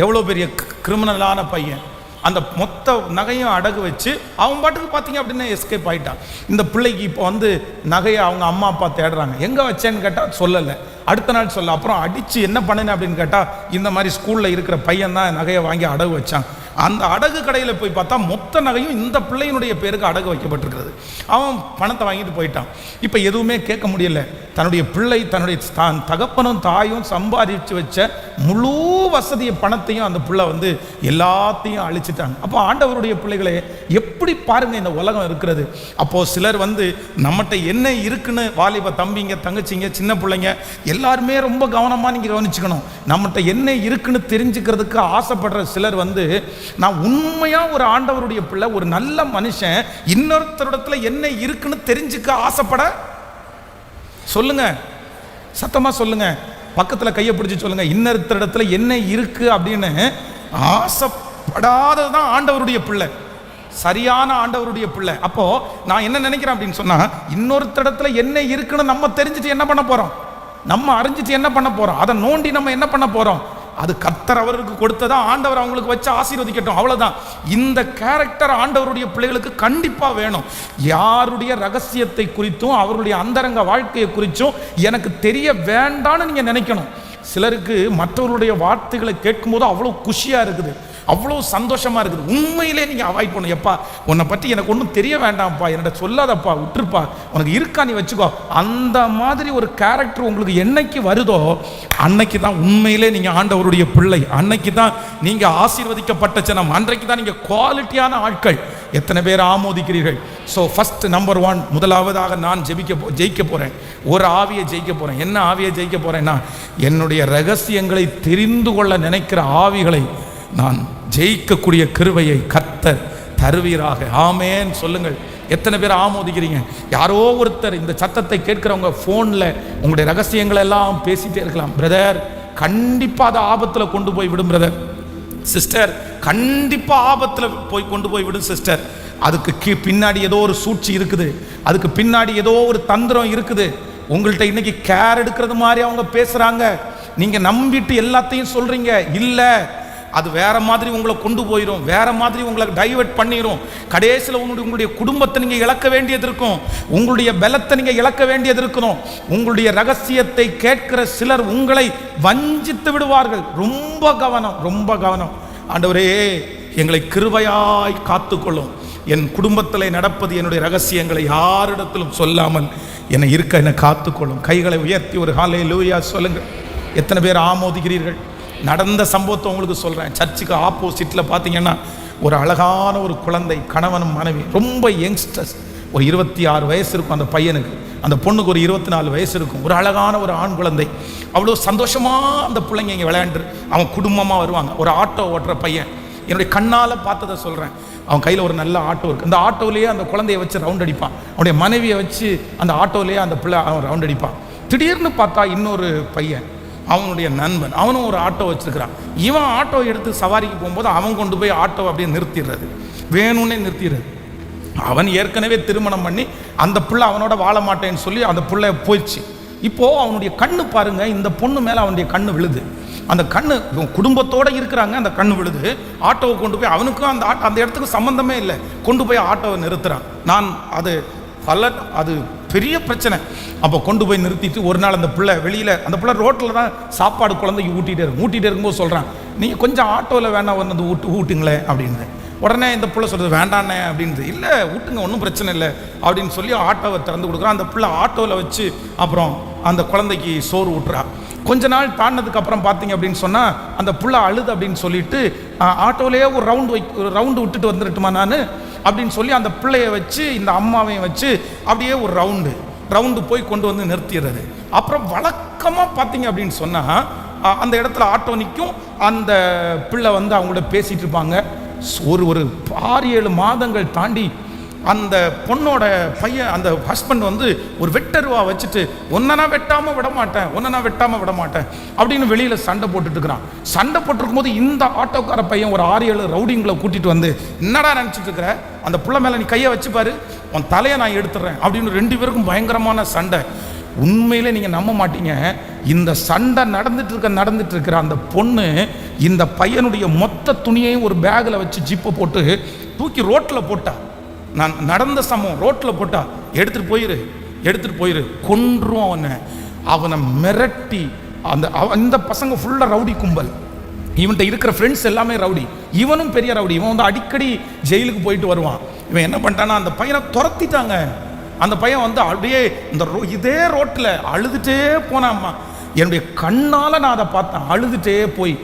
எவ்வளோ பெரிய கிரிமினலான பையன். அந்த மொத்த நகையும் அடகு வச்சு அவன் பாட்டுக்கு பார்த்தீங்க அப்படின்னா எஸ்கேப் ஆகிட்டான். இந்த பிள்ளைக்கு இப்போ வந்து நகையை அவங்க அம்மா அப்பா தேடுறாங்க. எங்கே வச்சேன்னு கேட்டால் சொல்லலை, அடுத்த நாள் சொல்ல. அப்புறம் அடித்து என்ன பண்ணினேன் அப்படின்னு கேட்டால், இந்த மாதிரி ஸ்கூலில் இருக்கிற பையன் தான் நகையை வாங்கி அடகு வச்சான். அந்த அடகு கடையில் போய் பார்த்தா மொத்த நகையும் இந்த பிள்ளையினுடைய பேருக்கு அடகு வைக்கப்பட்டிருக்கிறது. அவன் பணத்தை வாங்கிட்டு போயிட்டான். இப்போ எதுவுமே கேட்க முடியல. தன்னுடைய பிள்ளை தன்னுடைய தகப்பனும் தாயும் சம்பாதிச்சு வச்ச முழு வசதிய பணத்தையும் அந்த பிள்ளை வந்து எல்லாத்தையும் அழிச்சிட்டாங்க. அப்போ ஆண்டவருடைய பிள்ளைகளே, எப்படி பாருங்க இந்த உலகம் இருக்கிறது. அப்போது சிலர் வந்து நம்மகிட்ட என்ன இருக்குன்னு, வாலிப தம்பிங்க தங்கச்சிங்க சின்ன பிள்ளைங்க எல்லாருமே ரொம்ப கவனமாக நீங்கள் கவனிச்சுக்கணும். நம்மகிட்ட என்ன இருக்குன்னு தெரிஞ்சுக்கிறதுக்கு ஆசைப்படுற சிலர் வந்து, நான் உண்மையா ஒரு ஆண்டவருடைய பிள்ளை, ஒரு நல்ல மனுஷன், இன்னொருத்தரிடத்துல என்ன இருக்குன்னு தெரிஞ்சுக்க ஆசைப்பட சொல்லுங்க, சத்தமா சொல்லுங்க, பக்கத்துல கையை பிடிச்சி சொல்லுங்க, இன்னொருத்தரிடத்துல என்ன இருக்கு அப்படின்னு ஆசைப்படாததான் ஆண்டவருடைய பிள்ளை, சரியான ஆண்டவருடைய பிள்ளை. அப்போ நான் என்ன நினைக்கிறேன் அப்படின்னு சொன்னா, இன்னொருத்தரிடத்துல என்ன இருக்குன்னு நம்ம தெரிஞ்சுட்டு என்ன பண்ண போறோம், நம்ம அறிஞ்சிட்டு என்ன பண்ண போறோம், அதை நோண்டி நம்ம என்ன பண்ண போறோம், அது கர்த்தர் அவருக்கு கொடுத்ததா, ஆண்டவர் அவங்களுக்கு வச்சு ஆசீர்வதிக்கட்டும், அவ்வளவுதான். இந்த கேரக்டர் ஆண்டவருடைய பிள்ளைகளுக்கு கண்டிப்பா வேணும். யாருடைய ரகசியத்தை குறித்தும் அவருடைய அந்தரங்க வாழ்க்கையை குறித்தும் எனக்கு தெரிய வேண்டான்னு நீங்க நினைக்கணும். சிலருக்கு மற்றவருடைய வார்த்தைகளை கேட்கும்போது அவ்வளோ குஷியா இருக்குது, அவ்வளோ சந்தோஷமா இருக்குது. உண்மையிலே நீங்க அவாய்ட் பண்ணணும். எப்பா உன்னை பற்றி எனக்கு ஒன்றும் தெரிய வேண்டாம்ப்பா, என்னோட சொல்லாதப்பா, விட்டுருப்பா, உனக்கு இருக்கா நீ வச்சுக்கோ. அந்த மாதிரி ஒரு கேரக்டர் உங்களுக்கு என்னைக்கு வருதோ அன்னைக்கு தான் உண்மையிலே நீங்க ஆண்டவருடைய பிள்ளை, அன்னைக்கு தான் நீங்க ஆசீர்வதிக்கப்பட்ட ஜனம், அன்றைக்கு தான் நீங்க குவாலிட்டியான ஆட்கள். எத்தனை பேர் ஆமோதிக்கிறீர்கள்? ஸோ ஃபர்ஸ்ட் நம்பர் 1, முதலாவதாக நான் ஜெயிக்க போறேன், ஒரு ஆவியை ஜெயிக்க போறேன். என்ன ஆவியை ஜெயிக்க போறேன்னா, என்னுடைய ரகசியங்களை தெரிந்து கொள்ள நினைக்கிற ஆவிகளை நான் ஜெயிக்கக்கூடிய கிருபையை கர்த்தர் தருவீராக. ஆமேன் சொல்லுங்கள். எத்தனை பேர் ஆமோதிக்கிறீங்க? யாரோ ஒருத்தர் இந்த சத்தத்தை கேட்கிறவங்க ஃபோனில் உங்களுடைய ரகசியங்களை எல்லாம் பேசிட்டே இருக்கலாம். பிரதர், கண்டிப்பாக அதை ஆபத்தில் கொண்டு போய் விடும் பிரதர். சிஸ்டர், கண்டிப்பாக ஆபத்தில் போய் கொண்டு போய் விடும் சிஸ்டர். அதுக்கு பின்னாடி ஏதோ ஒரு சூழ்ச்சி இருக்குது, அதுக்கு பின்னாடி ஏதோ ஒரு தந்திரம் இருக்குது. உங்கள்கிட்ட இன்னைக்கு கேர் எடுக்கிறது மாதிரி அவங்க பேசுகிறாங்க, நீங்கள் நம்பிட்டு எல்லாத்தையும் சொல்கிறீங்க. இல்லை, அது வேற மாதிரி உங்களை கொண்டு போயிடும், வேற மாதிரி உங்களை டைவர்ட் பண்ணிடும். கடைசியில் உங்களுடைய குடும்பத்தை நீங்க இழக்க வேண்டியது இருக்கும், உங்களுடைய பலத்தை நீங்க இழக்க வேண்டியது இருக்கணும். உங்களுடைய ரகசியத்தை கேட்கிற சிலர் உங்களை வஞ்சித்து விடுவார்கள். ரொம்ப கவனம், ரொம்ப கவனம். ஆண்டவரே எங்களை கிருபையாய் காத்துக்கொள்ளும். என் குடும்பத்தில் நடப்பது என்னுடைய ரகசியங்களை யாரிடத்திலும் சொல்லாமல் என்னை காத்துக்கொள்ளும். கைகளை உயர்த்தி ஒரு ஹல்லேலூயா சொல்லுங்க. எத்தனை பேர் ஆமோதிக்கிறீர்கள்? நடந்த சம்பவத்தை உங்களுக்கு சொல்கிறேன். சர்ச்சுக்கு ஆப்போசிட்டில் பார்த்தீங்கன்னா ஒரு அழகான ஒரு குழந்தை, கணவனும் மனைவி, ரொம்ப யங்ஸ்டர்ஸ், ஒரு 26 வயசு இருக்கும் அந்த பையனுக்கு, அந்த பொண்ணுக்கு ஒரு 24 வயசு இருக்கும். ஒரு அழகான ஒரு ஆண் குழந்தை. அவ்வளோ சந்தோஷமாக அந்த பிள்ளைங்க இங்கே விளையாண்டு அவன் குடும்பமாக வருவாங்க. ஒரு ஆட்டோ ஓட்டுற பையன், என்னுடைய கண்ணால் பார்த்ததை சொல்கிறேன். அவன் கையில் ஒரு நல்ல ஆட்டோ இருக்குது. அந்த ஆட்டோவிலேயே அந்த குழந்தைய வச்சு ரவுண்ட் அடிப்பான். அவனுடைய மனைவியை வச்சு அந்த ஆட்டோவிலேயே அந்த பிள்ளை அவன் ரவுண்ட் அடிப்பான். திடீர்னு பார்த்தா இன்னொரு பையன், அவனுடைய நண்பன், அவனும் ஒரு ஆட்டோ வச்சுருக்கிறான். இவன் ஆட்டோ எடுத்து சவாரிக்கு போகும்போது அவன் கொண்டு போய் ஆட்டோ அப்படியே நிறுத்திடுறது, வேணும்னே நிறுத்திடுறது. அவன் ஏற்கனவே திருமணம் பண்ணி அந்த பிள்ளை அவனோட வாழ மாட்டேன்னு சொல்லி அந்த பிள்ளை போயிடுச்சு. இப்போது அவனுடைய கண்ணு பாருங்க, இந்த பொண்ணு மேலே அவனுடைய கண்ணு விழுது. அந்த கண்ணு குடும்பத்தோடு இருக்கிறாங்க, அந்த கண்ணு விழுது. ஆட்டோவை கொண்டு போய், அவனுக்கும் அந்த இடத்துக்கு சம்மந்தமே இல்லை, கொண்டு போய் ஆட்டோவை நிறுத்துறான். அது பெரிய பிரச்சனை. அப்போ கொண்டு போய் நிறுத்திட்டு ஒரு நாள் அந்த பிள்ளை வெளியில், அந்த பிள்ளை ரோட்டில் தான் சாப்பாடு குழந்தைக்கு ஊட்டிகிட்டே இருக்கும்போது சொல்கிறான், நீங்கள் கொஞ்சம் ஆட்டோவில் வேணா வந்து ஊட்டுங்களேன் அப்படின்னு. உடனே இந்த பிள்ளை சொல்கிறது, வேண்டாண்ணே அப்படின்னு. இல்லை ஊட்டுங்க, ஒன்றும் பிரச்சனை இல்லை அப்படின்னு சொல்லி ஆட்டோவை திறந்து கொடுக்குறான். அந்த பிள்ளை ஆட்டோவில் வச்சு அப்புறம் அந்த குழந்தைக்கு சோறு ஊட்டுறா. கொஞ்ச நாள் தாண்டினதுக்கு அப்புறம் பார்த்தீங்க அப்படின்னு சொன்னால் அந்த புள்ள அழுது அப்படின்னு சொல்லிட்டு ஆட்டோலேயே ஒரு ரவுண்டு விட்டுட்டு வந்துடட்டுமா நான் அப்படின்னு சொல்லி அந்த பிள்ளைய வச்சு இந்த அம்மாவையும் வச்சு அப்படியே ஒரு ரவுண்டு போய் கொண்டு வந்து நிறுத்திடுறது. அப்புறம் வழக்கமாக பார்த்தீங்க அப்படின்னு சொன்னால் அந்த இடத்துல ஆட்டோ நிற்கும், அந்த பிள்ளை வந்து அவங்களோட பேசிகிட்டு இருப்பாங்க. ஒரு 6-7 மாதங்கள் தாண்டி அந்த பொண்ணோட பையன், அந்த ஹஸ்பண்ட் வந்து ஒரு வெட்டருவா வச்சுட்டு ஒன்றை நான் வெட்டாமல் விட மாட்டேன் அப்படின்னு வெளியில் சண்டை போட்டுட்டு இருக்கிறான். சண்டை போட்டிருக்கும் போது இந்த ஆட்டோக்கார பையன் ஒரு 6-7 ரவுடிங்களை கூட்டிகிட்டு வந்து, என்னடா நினச்சிட்டு இருக்கிற, அந்த புள்ள மேலே நீ கையை வச்சுப்பாரு, உன் தலையை நான் எடுத்துடுறேன் அப்படின்னு 2 பேருக்கும் பயங்கரமான சண்டை. உண்மையிலே நீங்கள் நம்ப மாட்டீங்க, இந்த சண்டை நடந்துட்டு இருக்கிற அந்த பொண்ணு இந்த பையனுடைய மொத்த துணியையும் ஒரு பேக்கில் வச்சு ஜிப்பை போட்டு தூக்கி ரோட்டில் போட்டா. நான் நடந்த சமம் ரோட்டில் போட்டா, எடுத்துகிட்டு போயிரு கொன்றும் அவனை மிரட்டி. இந்த பசங்க ஃபுல்லாக ரவுடி கும்பல், இவன்கிட்ட இருக்கிற ஃப்ரெண்ட்ஸ் எல்லாமே ரவுடி, இவனும் பெரிய ரவுடி. இவன் வந்து அடிக்கடி ஜெயிலுக்கு போயிட்டு வருவான். இவன் என்ன பண்ணிட்டான்னா அந்த பையனை துரத்திட்டாங்க. அந்த பையன் வந்து அப்படியே இதே ரோட்டில் அழுதுகிட்டே போனாம்மா. என்னுடைய கண்ணால் நான் அதை பார்த்தேன், அழுதுகிட்டே போய்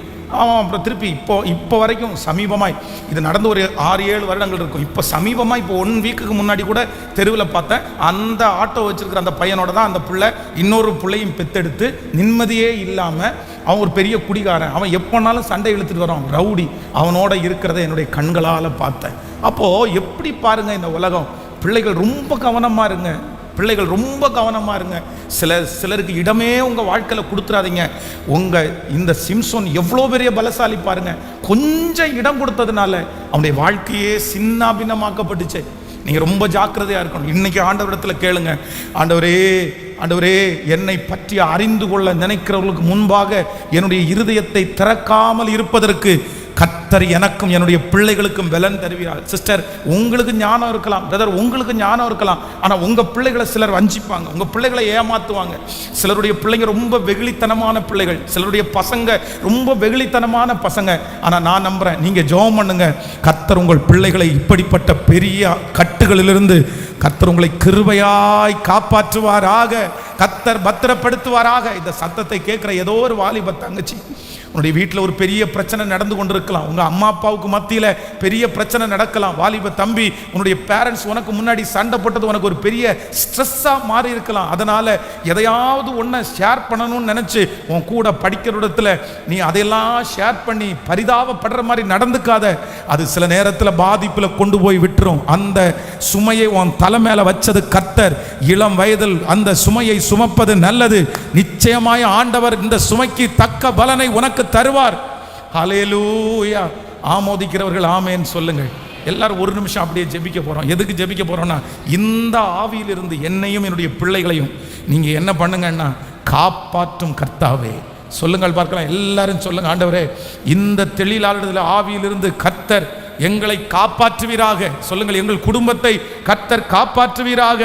அவன் அப்புறம் திருப்பி இப்போ வரைக்கும் சமீபமாய், இது நடந்து ஒரு 6-7 வருடங்கள் இருக்கும். இப்போ சமீபமாக இப்போ 1 வீக்குக்கு முன்னாடி கூட தெருவில் பார்த்தேன், அந்த ஆட்டோ வச்சுருக்கிற அந்த பையனோட தான் அந்த பிள்ளை இன்னொரு பிள்ளையும் பெத்தெடுத்து நிம்மதியே இல்லாமல் அவன் ஒரு பெரிய குடிகாரன். அவன் எப்போனாலும் சண்டை இழுத்துட்டு வரான், ரவுடி. அவனோட இருக்கிறத என்னுடைய கண்களால் பார்த்தேன். அப்போது எப்படி பாருங்கள் இந்த உலகம். பிள்ளைகள் ரொம்ப கவனமாக இருங்க, சிலருக்கு இடமே உங்கள் வாழ்க்கையில் கொடுத்துறாதீங்க. இந்த சிம்சோன் எவ்வளோ பெரிய பலசாலி பாருங்க, கொஞ்சம் இடம் கொடுத்ததுனால அவனுடைய வாழ்க்கையே சின்னாபின்னமாக்கப்பட்டுச்சு. நீங்கள் ரொம்ப ஜாக்கிரதையாக இருக்கணும். இன்னைக்கு ஆண்டவரிடத்தில் கேளுங்க, ஆண்டவரே என்னை பற்றி அறிந்து கொள்ள நினைக்கிறவர்களுக்கு முன்பாக என்னுடைய இருதயத்தை திறக்காமல் இருப்பதற்கு கர்த்தர் எனக்கும் என்னுடைய பிள்ளைகளுக்கும் பலன் தருகிறார். சிஸ்டர், உங்களுக்கு ஞானம் இருக்கலாம், பிரதர் உங்களுக்கு ஞானம் இருக்கலாம், ஆனால் உங்கள் பிள்ளைகளை சிலர் வஞ்சிப்பாங்க, உங்கள் பிள்ளைகளை ஏமாற்றுவாங்க. சிலருடைய பிள்ளைங்க ரொம்ப வெகுளித்தனமான பிள்ளைகள், சிலருடைய பசங்க ரொம்ப வெகுளித்தனமான பசங்க. ஆனால் நான் நம்புகிறேன், நீங்கள் ஜெபம் பண்ணுங்க, கர்த்தர் உங்கள் பிள்ளைகளை இப்படிப்பட்ட பெரிய கட்டுகளிலிருந்து கர்த்தர் உங்களை கிருபையாய் காப்பாற்றுவாராக, கர்த்தர் பத்திரப்படுத்துவாராக. இந்த சத்தத்தை கேட்குற ஏதோ ஒரு வாலிப தங்கச்சி, உன்னுடைய வீட்டில் ஒரு பெரிய பிரச்சனை நடந்து கொண்டிருக்கலாம், உங்கள் அம்மா அப்பாவுக்கு மத்தியில் பெரிய பிரச்சனை நடக்கலாம். வாலிப தம்பி, உன்னுடைய பேரண்ட்ஸ் உனக்கு முன்னாடி சண்டை போட்டது உனக்கு ஒரு பெரிய ஸ்ட்ரெஸ்ஸாக மாறி இருக்கலாம். அதனால் எதையாவது ஒன்றை ஷேர் பண்ணணும்னு நினச்சி உன் கூட படிக்கிற இடத்துல நீ அதையெல்லாம் ஷேர் பண்ணி பரிதாபப்படுற மாதிரி நடந்துக்காத. அது சில நேரத்தில் பாதிப்பில் கொண்டு போய் விட்டுரும். அந்த சுமையை உன் தலை மேலே வச்சது கர்த்தர். இளம் வயதில் அந்த சுமையை சுமப்பது நல்லது. நிச்சயமாய் ஆண்டவர் இந்த சுமைக்கு தக்க பலனை உனக்கு தருவார். ஹல்லேலூயா. ஆமோதிக்கிறவர்கள் ஆமேன் சொல்லுங்கள். எல்லாரும் ஒரு நிமிஷம் அப்படியே ஜெபிக்க போறோம். எதுக்கு ஜெபிக்க போறோம்னா, இந்த ஆவியிலிருந்து என்னையும் என்னுடைய பிள்ளைகளையும் நீங்க என்ன பண்ணுங்கன்னா, காப்பாற்றும் கர்த்தாவே, சொல்லுங்கள் பார்க்கலாம், எல்லாரும் சொல்லுங்க. ஆண்டவரே, இந்த தெளிலாளர்கள் ஆவியிலிருந்து கர்த்தர் எங்களை காப்பாற்றுவீராக. சொல்லுங்கள், எங்கள் குடும்பத்தை கர்த்தர் காப்பாற்றுவீராக.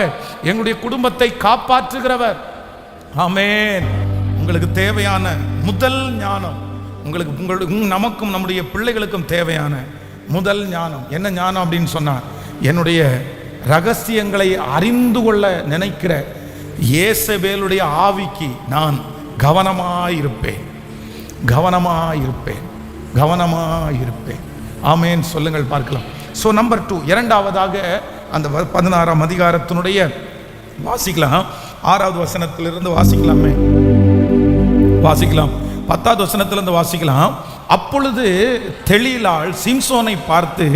எங்களுடைய குடும்பத்தை காப்பாற்றுகிறவர். ஆமென். உங்களுக்கு தேவையான முதல் ஞானம், உங்களுக்கு நமக்கும் நம்முடைய பிள்ளைகளுக்கும் தேவையான முதல் ஞானம் என்ன ஞானம் அப்படின்னு சொன்னா, என்னுடைய ரகசியங்களை அறிந்து கொள்ள நினைக்கிற இயேசபேலுடைய ஆவிக்கு நான் கவனமாயிருப்பேன், கவனமாயிருப்பேன், கவனமாயிருப்பேன். ஆமென். சொல்லுங்கள் பார்க்கலாம். ஸோ நம்பர் 2, இரண்டாவதாக அந்த 16ஆம் அதிகாரத்தினுடைய வாசிக்கலாம். 6வது வசனத்திலிருந்து வாசிக்கலாமே, வாசிக்கலாம். 10வது வசனத்திலிருந்து வாசிக்கலாம். அப்பொழுது தெளிலாள் சிம்சோனை பார்த்து,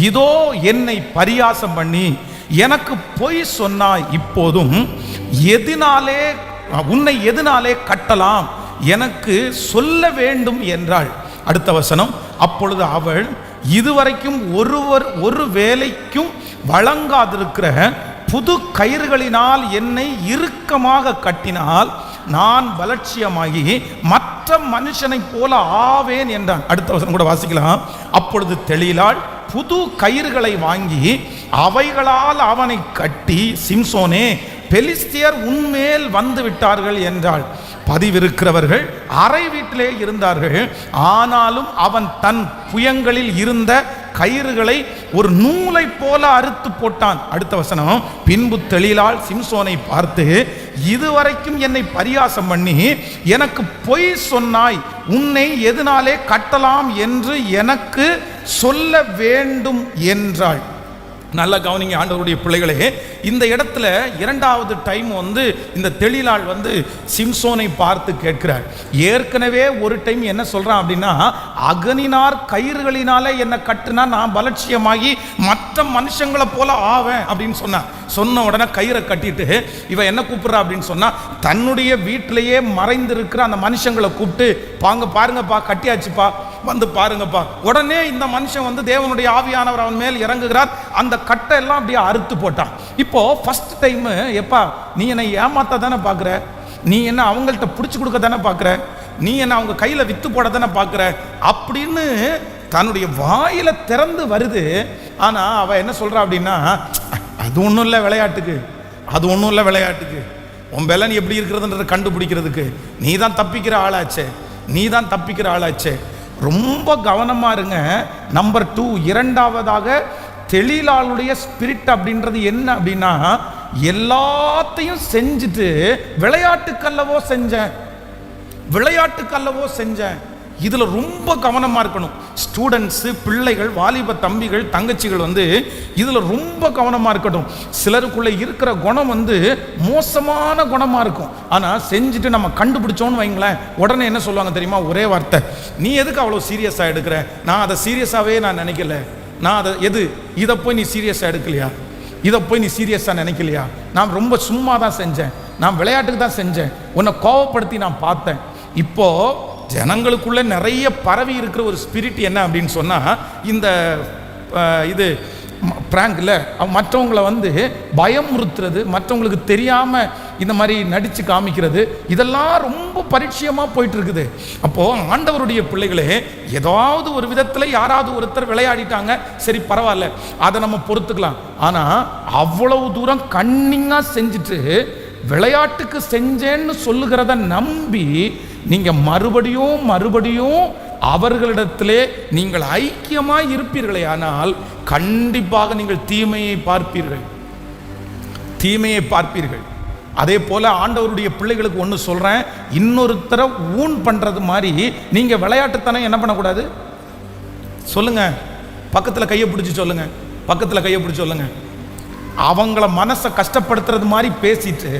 இதோ என்னை பரியாசம் பண்ணி எனக்கு பொய் சொன்னாய், இப்போதும் எதினாலே உன்னை எதினாலே கட்டலாம், எனக்கு சொல்ல வேண்டும் என்றாள். அடுத்த வசனம், அப்பொழுது அவள், இதுவரைக்கும் ஒரு வேலைக்கும் வழங்காதிருக்கிற புது கயிறுகளினால் என்னை இறுக்கமாக கட்டினால் நான் பலட்சியமாகி மற்ற மனுஷனைப் போல ஆவேன் என்றான். அடுத்த வசனம் கூட வாசிக்கலாம். அப்பொழுது தெளிலாள் புது கயிறுகளை வாங்கி அவைகளால் அவனை கட்டி, சிம்சோனே, பெலிஸ்தியர் உன்மேல் வந்து விட்டார்கள் என்றாள். பதிவிருக்கிறவர்கள் அறை வீட்டிலே இருந்தார்கள். ஆனாலும் அவன் தன் புயங்களில் இருந்த கயிறுகளை ஒரு நூலை போல அறுத்து போட்டான். அடுத்த வசனம், பின்பு தெளிலாள் சிம்சோனை பார்த்து, இதுவரைக்கும் என்னை பரியாசம் பண்ணி எனக்கு பொய் சொன்னாய், உன்னை எதனாலே கட்டலாம் என்று எனக்கு சொல்ல வேண்டும் என்றாள். நல்ல கவனிங்க ஆண்டவருடைய பிள்ளைகளே, இந்த இடத்துல இரண்டாவது டைம் இந்த தெளிலாள் சிம்சோனை பார்த்து கேட்கிறார். ஏற்கனவே ஒரு டைம் என்ன சொல்றான் அப்படின்னா, அகனினார் கயிறுகளினாலே என்னை கட்டுனா நான் பலட்சியமாகி மற்ற மனுஷங்களை போல ஆவேன் அப்படின்னு சொன்ன உடனே கயிறை கட்டிட்டு இவன் என்ன கூப்பிடுறா அப்படின்னு சொன்னா, தன்னுடைய வீட்டிலேயே மறைந்திருக்கிற அந்த மனுஷங்களை கூப்பிட்டு, பாருங்கப்பா கட்டியாச்சுப்பா, வந்து பாருங்கப்பா. உடனே இந்த மனுஷன் தேவனுடைய ஆவியானவர் அவன் மேல் இறங்குகிறார். அந்த கட்டை எல்லாம் அப்படியே அறுத்து போட்டான். இப்போ ஃபர்ஸ்ட் டைம், எப்பா நீ என்னை ஏமாத்த தானே பார்க்குற, நீ என்ன அவங்கள்ட்ட பிடிச்சி கொடுக்க தானே பார்க்குற, நீ என்ன அவங்க கையில் வித்து போட தானே பார்க்குற அப்படின்னு தன்னுடைய வாயில திறந்து வருது. ஆனால் அவள் என்ன சொல்கிறா அப்படின்னா, அது ஒன்றும் இல்லை விளையாட்டுக்கு, அது ஒன்றும் இல்லை விளையாட்டுக்கு, உன் பலன் எப்படி இருக்கிறதுன்றதை கண்டுபிடிக்கிறதுக்கு நீ தான் தப்பிக்கிற ஆளாச்சே, நீ தான் தப்பிக்கிற ஆளாச்சே. ரொம்ப கவனமாக இருங்க. நம்பர் 2, இரண்டாவதாக தெளிலாளுடைய ஸ்பிரிட் அப்படின்றது என்ன அப்படின்னா, எல்லாத்தையும் செஞ்சுட்டு விளையாட்டுக்கல்லவோ செஞ்சேன், விளையாட்டுக்கல்லவோ செஞ்சேன். இதில் ரொம்ப கவனமாக இருக்கணும். ஸ்டூடெண்ட்ஸு, பிள்ளைகள், வாலிப தம்பிகள், தங்கச்சிகள் இதில் ரொம்ப கவனமாக இருக்கட்டும். சிலருக்குள்ளே இருக்கிற குணம் மோசமான குணமாக இருக்கும். ஆனால் செஞ்சுட்டு நம்ம கண்டுபிடிச்சோன்னு வைங்களேன், உடனே என்ன சொல்லுவாங்க தெரியுமா? ஒரே வார்த்தை, நீ எதுக்கு அவ்வளோ சீரியஸாக எடுக்கிற? நான் அதை சீரியஸாகவே நான் நினைக்கல, நான் அதை இதை போய் நீ சீரியஸாக எடுக்கலையா, இதை போய் நீ சீரியஸாக நினைக்கலையா, நான் ரொம்ப சும்மா தான் செஞ்சேன், நான் விளையாட்டுக்கு தான் செஞ்சேன், உன்னை கோவப்படுத்தி நான் பார்த்தேன். இப்போது ஜனங்களுக்குள்ளே நிறைய பரவி இருக்கிற ஒரு ஸ்பிரிட் என்ன அப்படின்னு சொன்னால், இந்த இது பிராங்கில் மற்றவங்களை பயமுறுத்துறது, மற்றவங்களுக்கு தெரியாமல் இந்த மாதிரி நடித்து காமிக்கிறது, இதெல்லாம் ரொம்ப பரிட்சயமாக போயிட்டு இருக்குது. அப்போது ஆண்டவருடைய பிள்ளைகளே, ஏதாவது ஒரு விதத்தில் யாராவது ஒருத்தர் விளையாடிட்டாங்க, சரி பரவாயில்ல, அதை நம்ம பொறுத்துக்கலாம். ஆனால் அவ்வளவு தூரம் கண்ணிங்காக செஞ்சுட்டு விளையாட்டுக்கு செஞ்சேன்னு சொல்லுகிறத நம்பி நீங்கள் மறுபடியும் அவர்களிடத்திலே நீங்கள் ஐக்கியமாய் இருப்பீர்களே, ஆனால் கண்டிப்பாக நீங்கள் தீமையை பார்ப்பீர்கள், தீமையை பார்ப்பீர்கள். அதே போல ஆண்டவருடைய பிள்ளைகளுக்கு ஒன்று சொல்கிறேன், இன்னொருத்தரை ஊன் பண்ணுறது மாதிரி நீங்கள் விளையாட்டுத்தனம் என்ன பண்ணக்கூடாது? சொல்லுங்க, பக்கத்தில் கையை பிடிச்சி சொல்லுங்க, பக்கத்தில் கையை பிடிச்சி சொல்லுங்க. அவங்கள மனசை கஷ்டப்படுத்துறது மாதிரி பேசிட்டு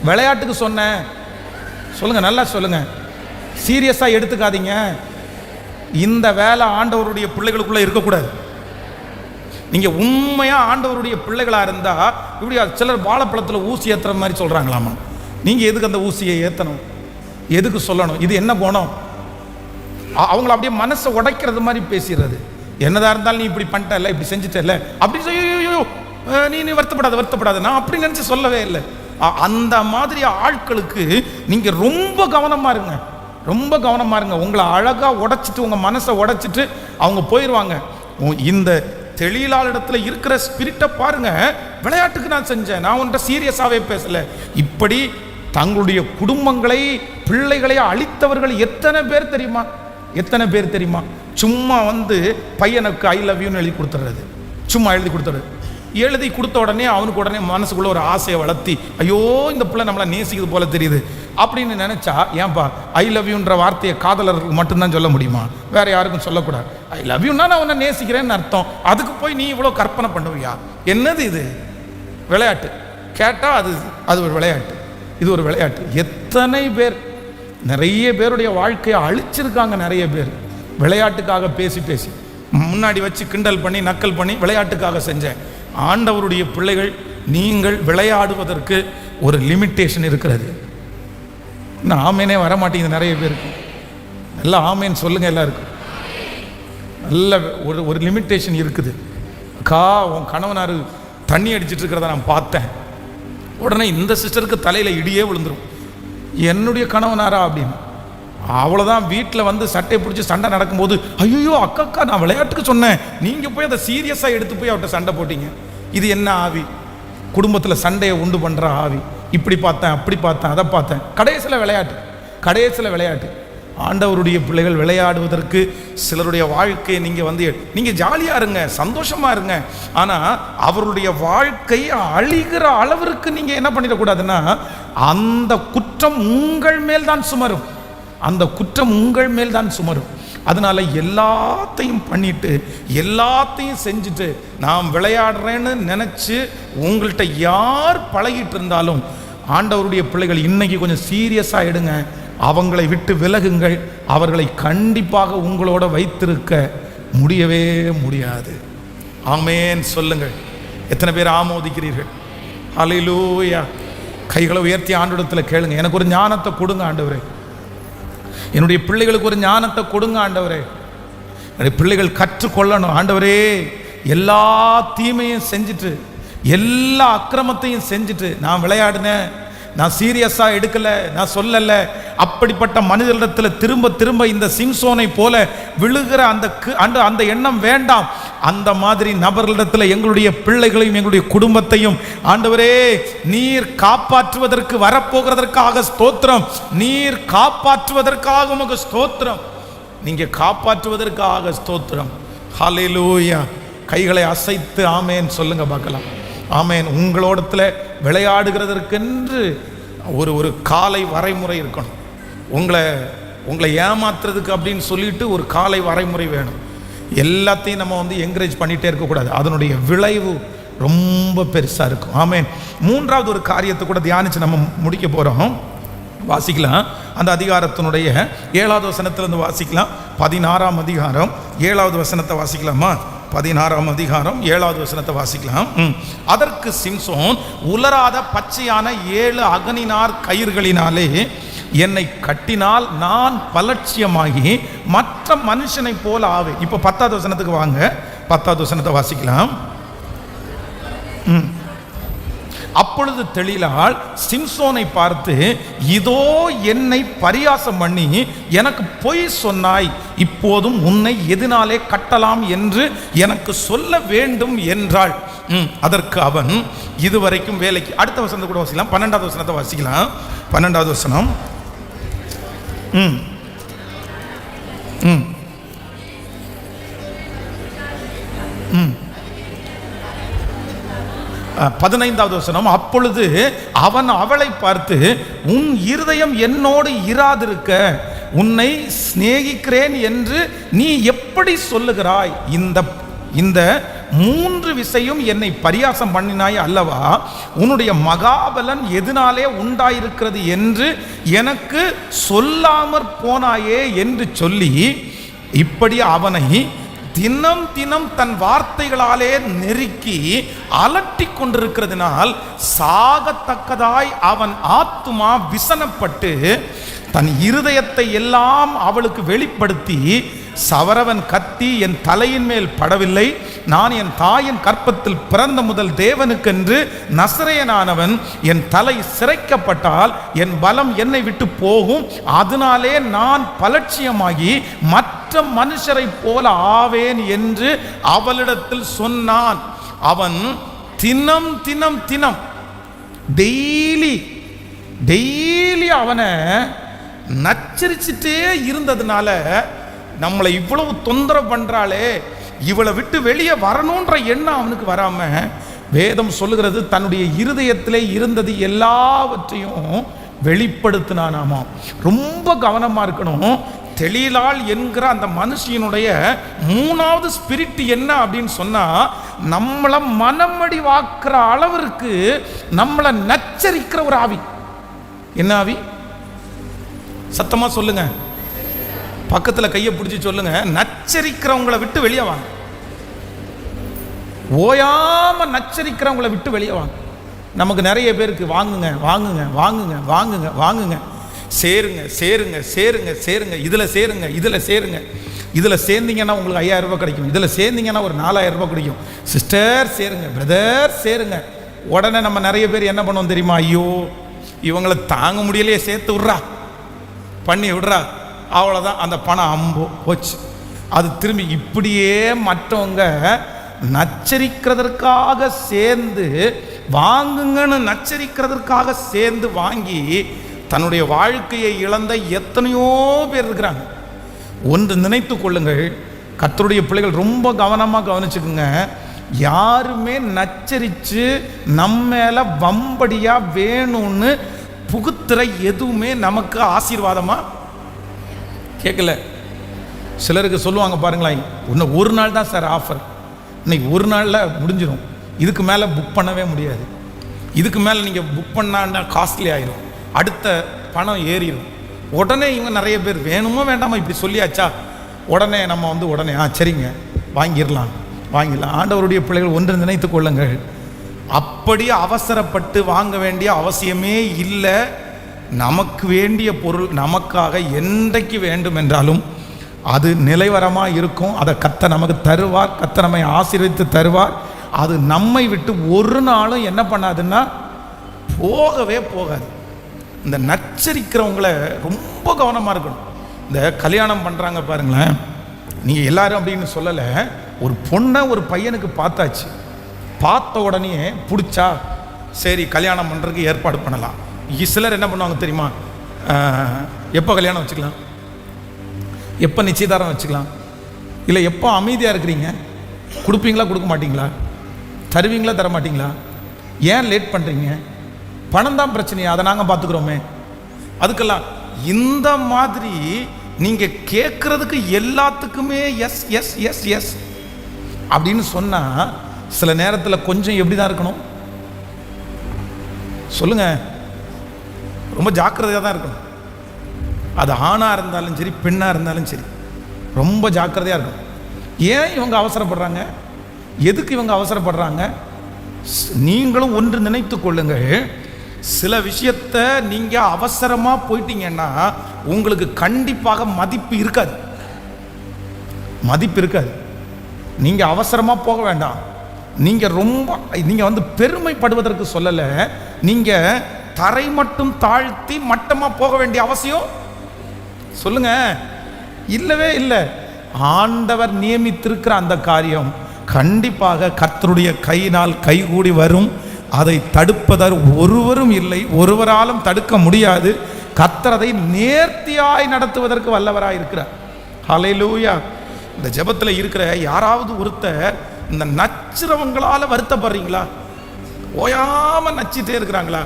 விளையாட்டுக்கு சொன்னேன் சொல்லுங்க, நல்லா சொல்லுங்க, சீரியஸாக எடுத்துக்காதீங்க. இந்த வேலை ஆண்டவருடைய பிள்ளைகளுக்குள்ளே இருக்கக்கூடாது. நீங்கள் உண்மையாக ஆண்டவருடைய பிள்ளைகளாக இருந்தால் இப்படி சிலர் வாழைப்பழத்தில் ஊசி ஏற்றுற மாதிரி சொல்கிறாங்களாமா. நீங்கள் எதுக்கு அந்த ஊசியை ஏற்றணும், எதுக்கு சொல்லணும்? இது என்ன குணம்? அவங்கள அப்படியே மனசை உடைக்கிறது மாதிரி பேசிடுறது. என்னதான் இருந்தாலும் நீ இப்படி பண்ணிட்டல, இப்படி செஞ்சுட்டல, அப்படி நீ வருத்தப்படாத, நான் அப்படி நினச்சி சொல்லவே இல்லை. அந்த மாதிரி ஆட்களுக்கு நீங்க ரொம்ப கவனமா இருங்க, ரொம்ப கவனமா இருங்க. உங்களை அழகா உடைச்சிட்டு, உங்க மனசை உடைச்சிட்டு அவங்க போயிடுவாங்க. இந்த தெளிலாளிடத்துல இருக்கிற ஸ்பிரிட்டை பாருங்க. விளையாட்டுக்கு நான் செஞ்சேன், நான் உன்கிட்ட சீரியஸாவே பேசல. இப்படி தங்களுடைய குடும்பங்களை, பிள்ளைகளை அழித்தவர்கள் எத்தனை பேர் தெரியுமா? எத்தனை பேர் தெரியுமா? சும்மா வந்து பையனுக்கு ஐ லவ் யூன்னு எழுதி கொடுத்துறது, சும்மா எழுதி கொடுத்துறது. எழுதி கொடுத்த உடனே அவனுக்கு உடனே மனசுக்குள்ள ஒரு ஆசையை வளர்த்தி, ஐயோ இந்த பிள்ளை நம்மளை நேசிக்கிறது போல தெரியுது அப்படின்னு நினைச்சா, ஏன்பா ஐ லவ் யூன்ற வார்த்தையை காதலருக்கு மட்டும்தான் சொல்ல முடியுமா? வேற யாருக்கும் சொல்லக்கூடாது. ஐ லவ் யூன்னா நான் உன்னை நேசிக்கிறேன்னு அர்த்தம். அதுக்கு போய் நீ இவ்வளோ கற்பனை பண்ணுவியா? என்னது இது? விளையாட்டு கேட்டா அது ஒரு விளையாட்டு, இது ஒரு விளையாட்டு. எத்தனை பேர், நிறைய பேருடைய வாழ்க்கையை அழிச்சிருக்காங்க. நிறைய பேர் விளையாட்டுக்காக பேசி பேசி முன்னாடி வச்சு கிண்டல் பண்ணி நக்கல் பண்ணி விளையாட்டுக்காக செஞ்சேன். ஆண்டவருடைய பிள்ளைகள், நீங்கள் விளையாடுவதற்கு ஒரு லிமிட்டேஷன் இருக்கிறது. இன்னும் ஆமேனே வரமாட்டேங்குது நிறைய பேருக்கு. நல்லா ஆமேன்னு சொல்லுங்க எல்லாருக்கும். நல்ல ஒரு லிமிட்டேஷன் இருக்குது. உன் கணவனார் தண்ணி அடிச்சிட்டு இருக்கிறத நான் பார்த்தேன். உடனே இந்த சிஸ்டருக்கு தலையில் இடியே விழுந்துடும், என்னுடைய கணவனாரா அப்படின்னு. அவ்வளோதான். வீட்டில் வந்து சட்டையை பிடிச்சி சண்டை நடக்கும்போது, ஐயோ அக்கா நான் விளையாட்டுக்கு சொன்னேன், நீங்கள் போய் அதை சீரியஸாக எடுத்து போய் அவர்கிட்ட சண்டை போட்டீங்க. இது என்ன ஆவி? குடும்பத்தில் சண்டையை உண்டு பண்ணுற ஆவி. இப்படி பார்த்தேன், அப்படி பார்த்தேன், அதை பார்த்தேன். கடைசியில் விளையாட்டு, கடைசியில் விளையாட்டு. ஆண்டவருடைய பிள்ளைகள் விளையாடுவதற்கு சிலருடைய வாழ்க்கையை நீங்கள் ஜாலியாக இருங்க, சந்தோஷமாக இருங்க. ஆனால் அவருடைய வாழ்க்கை அழிகிற அளவிற்கு நீங்கள் என்ன பண்ணிடக்கூடாதுன்னா, அந்த குற்றம் உங்கள் மேல் தான் சுமரும், அந்த குற்றம் உங்கள் மேல் தான் சுமரும். அதனால எல்லாத்தையும் பண்ணிட்டு, எல்லாத்தையும் செஞ்சுட்டு நான் விளையாடுறேன்னு நினச்சி உங்கள்கிட்ட யார் பழகிட்டு இருந்தாலும், ஆண்டவருடைய பிள்ளைகள் இன்னைக்கு கொஞ்சம் சீரியஸாக எடுங்க. அவங்களை விட்டு விலகுங்கள். அவர்களை கண்டிப்பாக உங்களோட வைத்திருக்க முடியவே முடியாது. ஆமேன் சொல்லுங்கள். எத்தனை பேர் ஆமோதிக்கிறீர்கள்? ஹல்லேலூயா. கைகளை உயர்த்தி ஆண்டவரிடத்தில் கேளுங்க, எனக்கு ஒரு ஞானத்தை கொடுங்க ஆண்டவரே, என்னுடைய பிள்ளைகளுக்கு ஒரு ஞானத்தை கொடுங்க ஆண்டவரே. என்னுடைய பிள்ளைகள் கற்றுக்கொள்ளணும் ஆண்டவரே. எல்லா தீமையும் செஞ்சுட்டு, எல்லா அக்கிரமத்தையும் செஞ்சுட்டு நான் விளையாடினேன், நான் சீரியஸாக எடுக்கலை, நான் சொல்லலை. அப்படிப்பட்ட மனிதர்களிடத்தில் திரும்ப திரும்ப இந்த சிம்சோனை போல விழுகிற அந்த எண்ணம் வேண்டாம். அந்த மாதிரி நபர்களிடத்தில் எங்களுடைய பிள்ளைகளையும் எங்களுடைய குடும்பத்தையும் ஆண்டவரே நீர் காப்பாற்றுவதற்கு வரப்போகிறதற்காக ஸ்தோத்திரம். நீர் காப்பாற்றுவதற்காக உமக்கு ஸ்தோத்திரம். நீங்க காப்பாற்றுவதற்காக ஸ்தோத்திரம். ஹல்லேலூயா. கைகளை அசைத்து ஆமேன் சொல்லுங்க பார்க்கலாம். ஆமேன். உங்களோடத்துல விளையாடுகிறதற்கென்று ஒரு காலை வரைமுறை இருக்கணும். உங்களை ஏமாத்துறதுக்கு அப்படின்னு சொல்லிட்டு ஒரு காலை வரைமுறை வேணும். எல்லாத்தையும் நம்ம என்கரேஜ் பண்ணிகிட்டே இருக்கக்கூடாது. அதனுடைய விளைவு ரொம்ப பெருசாக இருக்கும். ஆமேன். மூன்றாவது ஒரு காரியத்தை கூட தியானித்து நம்ம முடிக்க போகிறோம். வாசிக்கலாம். அந்த அதிகாரத்தினுடைய 7வது வசனத்திலிருந்து வாசிக்கலாம். 16ஆம் அதிகாரம் 7வது வசனத்தை வாசிக்கலாமா? 16ஆம் அதிகாரம் 7வது வசனத்தை வாசிக்கலாம். அதற்கு சிம்சோன், உலராத பச்சையான 7 அகனினார் கயிறுகளினாலே என்னை கட்டினால் நான் பலட்சியமாகி மற்ற மனுஷனை போல ஆவேன். இப்போ 10வது வசனத்துக்கு வாங்க. 10வது வசனத்தை வாசிக்கலாம். அப்பொழுது தெளிலாள் சிம்சோனை பார்த்து, இதோ என்னை பரியாசம் பண்ணி எனக்கு பொய் சொன்னாய், இப்போதும் உன்னை எதனாலே கட்டலாம் என்று எனக்கு சொல்ல வேண்டும் என்றாள். அதற்கு அவன், இதுவரைக்கும் வேலைக்கு. அடுத்த வசனத்தை கூட வாசிக்கலாம். 12வது வசனத்தை வாசிக்கலாம். 12வது வசனம். 15வது வசனம். அப்பொழுது அவன் அவளை பார்த்து, உன் இருதயம் என்னோடு இராதிருக்க உன்னை சிநேகிக்கிறேன் என்று நீ எப்படி சொல்லுகிறாய்? இந்த 3 விசையும் என்னை பரியாசம் பண்ணினாய் அல்லவா? உன்னுடைய மகாபலன் எதனாலே உண்டாயிருக்கிறது என்று எனக்கு சொல்லாமற் போனாயே என்று சொல்லி, இப்படி அவனை தினம் தினம் தன் வார்த்தைகளாலே நெருக்கி அலட்டி கொண்டிருக்கிறதுனால் சாகத்தக்கதாய் அவன் ஆத்துமா விசனப்பட்டு தன் இருதயத்தை எல்லாம் அவளுக்கு வெளிப்படுத்தி சவரவன் கத்தி என் தலையின் மேல் படவில்லை. நான் என் தாயின் கற்பத்தில் பிறந்த முதல் தேவனுக்கென்று நசரேயனானவன் என் தலை சிரைக்கப்பட்டால் என் பலம் என்னை விட்டு போகும். அதனாலே நான் பலட்சியமாகி மற்ற மனுஷரை போல ஆவேன் என்று அவளிடத்தில் சொன்னான். அவன் தினம் தினம் தினம் டெய்லி அவனை நச்சரிச்சுட்டே இருந்ததுனால நம்மளை இவ்வளவு தொந்தரவு பண்றாளே, இவளை விட்டு வெளியே வரணுன்ற எண்ணம் அவனுக்கு வராம, வேதம் சொல்லுகிறது தன்னுடைய இருதயத்திலே இருந்தது எல்லாவற்றையும் வெளிப்படுத்தினானாமா. ரொம்ப கவனமா இருக்கணும். தெளிலாள் என்கிற அந்த மனுஷியனுடைய மூணாவது ஸ்பிரிட் என்ன அப்படின்னு சொன்னா, நம்மளை மனமடி வாக்குற அளவிற்கு நம்மளை நச்சரிக்கிற ஒரு ஆவி. என்ன ஆவி? சத்தமா சொல்லுங்க, பக்கத்துல கையை பிடிச்சி சொல்லுங்க. நச்சரிக்கிறவங்களை விட்டு வெளியே வாங்க. ஓயாம நச்சரிக்கிறவங்களை விட்டு வெளியே வாங்க. நமக்கு நிறைய பேருக்கு வாங்குங்க வாங்குங்க வாங்குங்க வாங்குங்க வாங்குங்க, சேருங்க சேருங்க சேருங்க சேருங்க, இதுல சேருங்க இதுல சேருங்க, இதுல சேர்ந்தீங்கன்னா உங்களுக்கு 5000 ரூபாய் கிடைக்கும், இதுல சேர்ந்தீங்கன்னா ஒரு 4000 ரூபாய் கிடைக்கும். சிஸ்டர் சேருங்க, பிரதர் சேருங்க. உடனே நம்ம நிறைய பேர் என்ன பண்ணுவோம் தெரியுமா? ஐயோ இவங்களை தாங்க முடியலையே, சேர்த்து விட்றா, பண்ணி விடுறா, அவ்வளோதான், அந்த பணம் அம்போ போச்சு. அது திரும்பி இப்படியே மற்றவங்க நச்சரிக்கிறதற்காக சேர்ந்து வாங்குங்கன்னு நச்சரிக்கிறதற்காக சேர்ந்து வாங்கி தன்னுடைய வாழ்க்கையை இழந்த எத்தனையோ பேர் இருக்கிறாங்க. ஒன்று நினைத்து கொள்ளுங்கள், கர்த்தருடைய பிள்ளைகள் ரொம்ப கவனமாக கவனிச்சுக்குங்க. யாருமே நச்சரித்து நம்ம மேலே வம்படியா வேணும்னு புகுத்துற எதுவுமே நமக்கு ஆசீர்வாதமா கேட்கல. சிலருக்கு சொல்லுவாங்க பாருங்களேன், இன்னும் ஒரு நாள் தான் சார் ஆஃபர், இன்னைக்கு ஒரு நாளில் முடிஞ்சிடும், இதுக்கு மேலே புக் பண்ணவே முடியாது, இதுக்கு மேலே நீங்கள் புக் பண்ணான்னா காஸ்ட்லி ஆயிரும், அடுத்த பணம் ஏறிடும். உடனே இவங்க நிறைய பேர் வேணுமோ வேண்டாமா இப்படி சொல்லியாச்சா, உடனே நம்ம உடனே சரிங்க வாங்கிடலாம். ஆண்டவருடைய பிள்ளைகள் ஒன்று நினைத்து கொள்ளுங்கள், அப்படி அவசரப்பட்டு வாங்க வேண்டிய அவசியமே இல்லை. நமக்கு வேண்டிய பொருள் நமக்காக என்றைக்கு வேண்டும் என்றாலும் அது நிலைவரமாக இருக்கும். அதை கர்த்தர் நமக்கு தருவார், கர்த்தர் நம்மை ஆசீர்வதித்து தருவார். அது நம்மை விட்டு ஒரு நாளும் என்ன பண்ணாதுன்னா போகவே போகாது. இந்த நச்சரிக்கிறவங்களை ரொம்ப கவனமாக இருக்கணும். இந்த கல்யாணம் பண்ணுறாங்க பாருங்களேன், நீங்கள் எல்லாரும் அப்படின்னு சொல்லலை, ஒரு பொண்ணை ஒரு பையனுக்கு பார்த்தாச்சு, பார்த்த உடனே பிடிச்சா சரி கல்யாணம் பண்ணுறதுக்கு ஏற்பாடு பண்ணலாம். சிலர் என்ன பண்ணுவாங்க தெரியுமா, எப்போ கல்யாணம் வச்சுக்கலாம், எப்போ நிச்சயதாரம் வச்சுக்கலாம், இல்லை எப்போ அமைதியாக இருக்கிறீங்க, கொடுப்பீங்களா கொடுக்க மாட்டிங்களா, தருவீங்களா தர மாட்டிங்களா, ஏன் லேட் பண்ணுறீங்க, பணம் தான் பிரச்சனையா, அதை நாங்கள் பார்த்துக்குறோமே, அதுக்கெல்லாம் இந்த மாதிரி நீங்கள் கேட்குறதுக்கு எல்லாத்துக்குமே எஸ் எஸ் எஸ் எஸ் அப்படின்னு சொன்னால் சில நேரத்தில் கொஞ்சம் எப்படி தான் இருக்கணும் சொல்லுங்க, ரொம்ப ஜாக்கிரதையாக தான் இருக்கணும். அது ஆணாக இருந்தாலும் சரி பெண்ணாக இருந்தாலும் சரி ரொம்ப ஜாக்கிரதையாக இருக்கணும். ஏன் இவங்க அவசரப்படுறாங்க, எதுக்கு இவங்க அவசரப்படுறாங்க? நீங்களும் ஒன்று நினைத்து கொள்ளுங்கள், சில விஷயத்தை நீங்கள் அவசரமாக போயிட்டீங்கன்னா உங்களுக்கு கண்டிப்பாக மதிப்பு இருக்காது. நீங்கள் அவசரமாக போக வேண்டாம். நீங்கள் பெருமைப்படுவதற்கு சொல்லலை, நீங்கள் தரை மட்டும் தாழ்த்தி மட்டமாக போக வேண்டிய அவசியம் சொல்லுங்க இல்லவே இல்லை. ஆண்டவர் நியமித்திருக்கிற அந்த காரியம் கண்டிப்பாக கர்த்தருடைய கையினால் கைகூடி வரும். அதை தடுப்பதர் ஒருவரும் இல்லை, ஒருவராலும் தடுக்க முடியாது. கர்த்தர் அதை நேர்த்தியாய் நடத்துவதற்கு வல்லவராய் இருக்கிறார். ஹல்லேலூயா. இந்த ஜெபத்தில் இருக்கிற யாராவது ஒருத்தர் இந்த நச்சுறவங்களால வருத்தப்படுறீங்களா? ஓயாம நச்சிட்டே இருக்கிறாங்களா?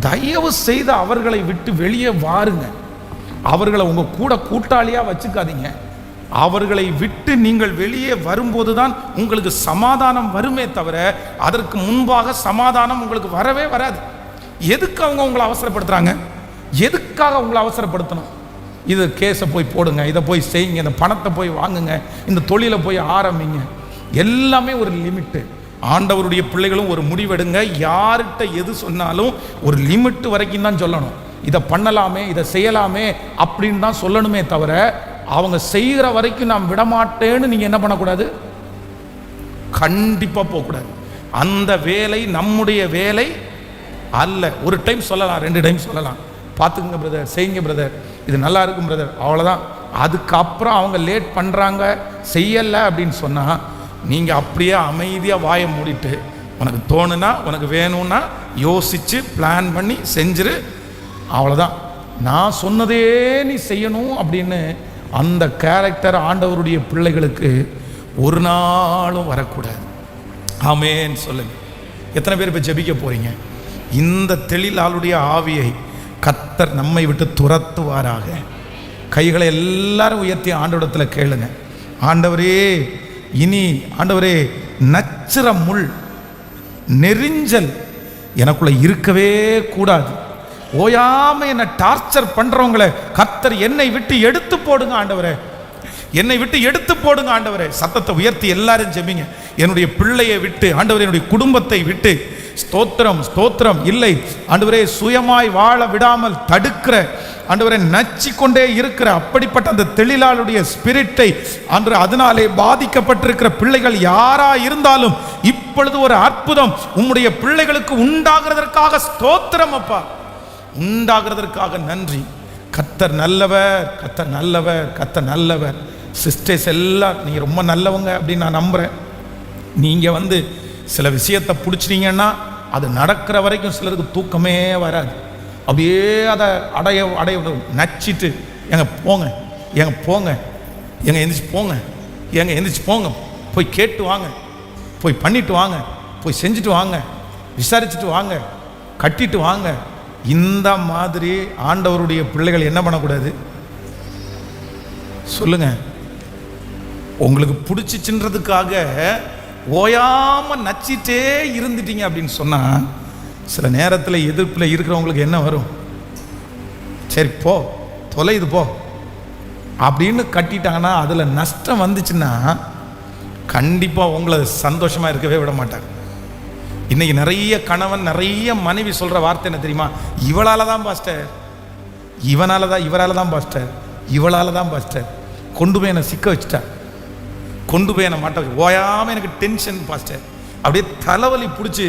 தயவு செய்து அவர்களை விட்டு வெளியே வாருங்க. அவர்களை உங்க கூட கூட்டாளியா வச்சுக்காதீங்க. அவர்களை விட்டு நீங்கள் வெளியே வரும்போது தான் உங்களுக்கு சமாதானம் வருமே தவிர அதற்கு முன்பாக சமாதானம் உங்களுக்கு வரவே வராது. எதுக்கு அவங்க உங்களை அவசரப்படுத்துறாங்க? எதுக்காக உங்களை அவசரப்படுத்தணும்? இது கேஸை போய் போடுங்க, இதை போய் செய்யுங்க, இந்த பணத்தை போய் வாங்குங்க, இந்த தொழிலை போய் ஆரம்பிங்க. எல்லாமே ஒரு லிமிட்டு. ஆண்டவருடைய பிள்ளைகளும் ஒரு முடிவெடுங்க. யார்கிட்ட எது சொன்னாலும் ஒரு லிமிட் வரைக்கும் தான் சொல்லணும். இதை பண்ணலாமே, இதை செய்யலாமே அப்படின்னு தான் சொல்லணுமே தவிர, அவங்க செய்கிற வரைக்கும் நான் விடமாட்டேன்னு நீங்கள் என்ன பண்ணக்கூடாது, கண்டிப்பாக போகக்கூடாது. அந்த வேலை நம்முடைய வேலை அல்ல. ஒரு டைம் சொல்லலாம், 2 டைம் சொல்லலாம், பார்த்துக்குங்க பிரதர், செய்யுங்க பிரதர், இது நல்லா இருக்கும் பிரதர், அவ்வளோதான். அதுக்கப்புறம் அவங்க லேட் பண்ணுறாங்க, செய்யலை அப்படின்னு சொன்னால் நீங்கள் அப்படியே அமைதியாக வாயை மூடிட்டு, உனக்கு தோணுனா, உனக்கு வேணும்னா யோசித்து பிளான் பண்ணி செஞ்சிரு, அவ்வளோதான். நான் சொன்னதே நீ செய்யணும் அப்படின்னு அந்த கேரக்டர் ஆண்டவருடைய பிள்ளைகளுக்கு ஒரு நாளும் வரக்கூடாது. ஆமேன்னு சொல்லுங்க. எத்தனை பேர் இப்போ ஜெபிக்க போறீங்க? இந்த தெளிலாளுடைய ஆவியை கர்த்தர் நம்மை விட்டு துரத்துவாராக. கைகளை எல்லாரும் உயர்த்தி ஆண்டவரிடத்தில் கேளுங்க. ஆண்டவரே, இனி ஆண்டவரே, நச்சுற முள், நெரிஞ்சல் எனக்குள்ள இருக்கவே கூடாது. ஓயாம என்னை டார்ச்சர் பண்றவங்களை கர்த்தர் என்னை விட்டு எடுத்து போடுங்க ஆண்டவரே, என்னை விட்டு எடுத்து போடுங்க ஆண்டவரே. சத்தத்தை உயர்த்தி எல்லாரும் ஜெபிங்க. என்னுடைய பிள்ளையை விட்டு ஆண்டவரே, என்னுடைய குடும்பத்தை விட்டு, ஸ்தோத்திரம் ஸ்தோத்திரம், இல்லை ஆண்டவரே, சுயமாய் வாழ விடாமல் தடுக்கிற ஆண்டவரே, நச்சிக்கொண்டே இருக்கிற அப்படிப்பட்ட அந்த தெளிலாளுடைய ஸ்பிரிட்டை ஆண்டவரே, அதனாலே பாதிக்கப்பட்டிருக்கிற பிள்ளைகள் யாரா இருந்தாலும் இப்பொழுது ஒரு அற்புதம் உம்முடைய பிள்ளைகளுக்கு உண்டாகிறதற்காக ஸ்தோத்திரம் அப்பா, உண்டாகிறதற்காக நன்றி. கர்த்தர் நல்லவர், கர்த்தர் நல்லவர், கர்த்தர் நல்லவர். சிஸ்டர்ஸ் எல்லாம் நீங்கள் ரொம்ப நல்லவங்க அப்படின்னு நான் நம்புகிறேன். நீங்கள் சில விஷயத்தை பிடிச்சிட்டீங்கன்னா அது நடக்கிற வரைக்கும் சிலருக்கு தூக்கமே வராது. அப்படியே அதை அடைய நச்சிட்டு, எங்க போங்க, எங்க போங்க, எங்க எந்திரிச்சு போங்க, எங்க எந்திரிச்சு போங்க, போய் கேட்டு வாங்க, போய் பண்ணிட்டு வாங்க, போய் செஞ்சுட்டு வாங்க, விசாரிச்சுட்டு வாங்க, கட்டிட்டு வாங்க. இந்த மாதிரி ஆண்டவருடைய பிள்ளைகள் என்ன பண்ணக்கூடாது சொல்லுங்க. உங்களுக்கு பிடிச்சிச்சுன்றதுக்காக ஓயாம நச்சிட்டே இருந்துட்டீங்க அப்படின்னு சொன்னா சில நேரத்தில் எதிர்ப்பில் இருக்கிறவங்களுக்கு என்ன வரும்? சரி போ, தொலைது போ அப்படின்னு கட்டிட்டாங்கன்னா அதில் நஷ்டம் வந்துச்சுன்னா கண்டிப்பாக உங்களை சந்தோஷமாக இருக்கவே விட மாட்டாங்க. இன்னைக்கு நிறைய கணவன், நிறைய மனைவி சொல்கிற வார்த்தை என்ன தெரியுமா? இவளால் தான் பாஸ்டர், இவனால தான், இவரால் தான் பாஸ்டர், இவளால் தான் பாஸ்டர், கொண்டு போய் என்னை சிக்க வச்சுட்டா, கொண்டு போய் என்னை மாட்ட, ஓயாமல் எனக்கு டென்ஷன் பாஸ்டர், அப்படியே தலைவலி பிடிச்சி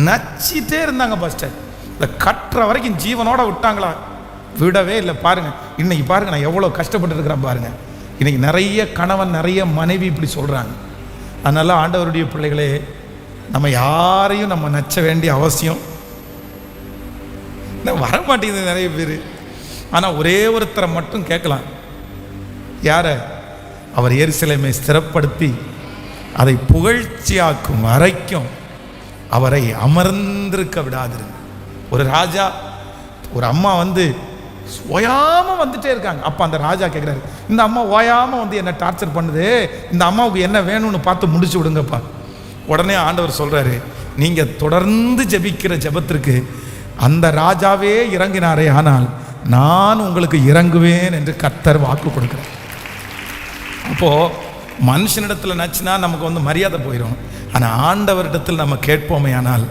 நச்சிட்டே இருந்தாங்க பாஸ்டர். இந்த கட்டுற வரைக்கும் ஜீவனோட விட்டாங்களா? விடவே இல்லை. பாருங்க, இன்னைக்கு பாருங்க நான் எவ்வளோ கஷ்டப்பட்டு இருக்கிறேன் பாருங்க. இன்னைக்கு நிறைய கணவன், நிறைய மனைவி இப்படி சொல்கிறாங்க. அதனால ஆண்டவருடைய பிள்ளைகளே, நம்ம யாரையும் நம்ம நச்ச வேண்டிய அவசியம் வரமாட்டேங்குது நிறைய பேர். ஆனால் ஒரே ஒருத்தரை மட்டும் கேட்கலாம். யார? அவர் எருசலேமை ஸ்திரப்படுத்தி அதை புகழ்ச்சியாக்கும் வரைக்கும் அவரை அமர்ந்திருக்க விடாதிருங்க. ஒரு ராஜா, ஒரு அம்மா ஓயாம வந்துட்டே இருக்காங்க. அப்ப அந்த ராஜா கேட்கிறாரு, இந்த அம்மா ஓயாம என்ன டார்ச்சர் பண்ணுது, இந்த அம்மாவுக்கு என்ன வேணும்னு பார்த்து முடிச்சு விடுங்கப்பா. உடனே ஆண்டவர் சொல்றாரு, நீங்க தொடர்ந்து ஜெபிக்கிற ஜெபத்திற்கு அந்த ராஜாவே இறங்கினாரே, ஆனால் நான் உங்களுக்கு இறங்குவேன் என்று கர்த்தர் வாக்கு கொடுக்கிறார். அப்போ மனுஷனிடத்தில் நச்சுனா நமக்கு மரியாதை போயிடும். ஆனால் ஆண்டவரிடத்தில் நம்ம கேட்போமே ஆனால்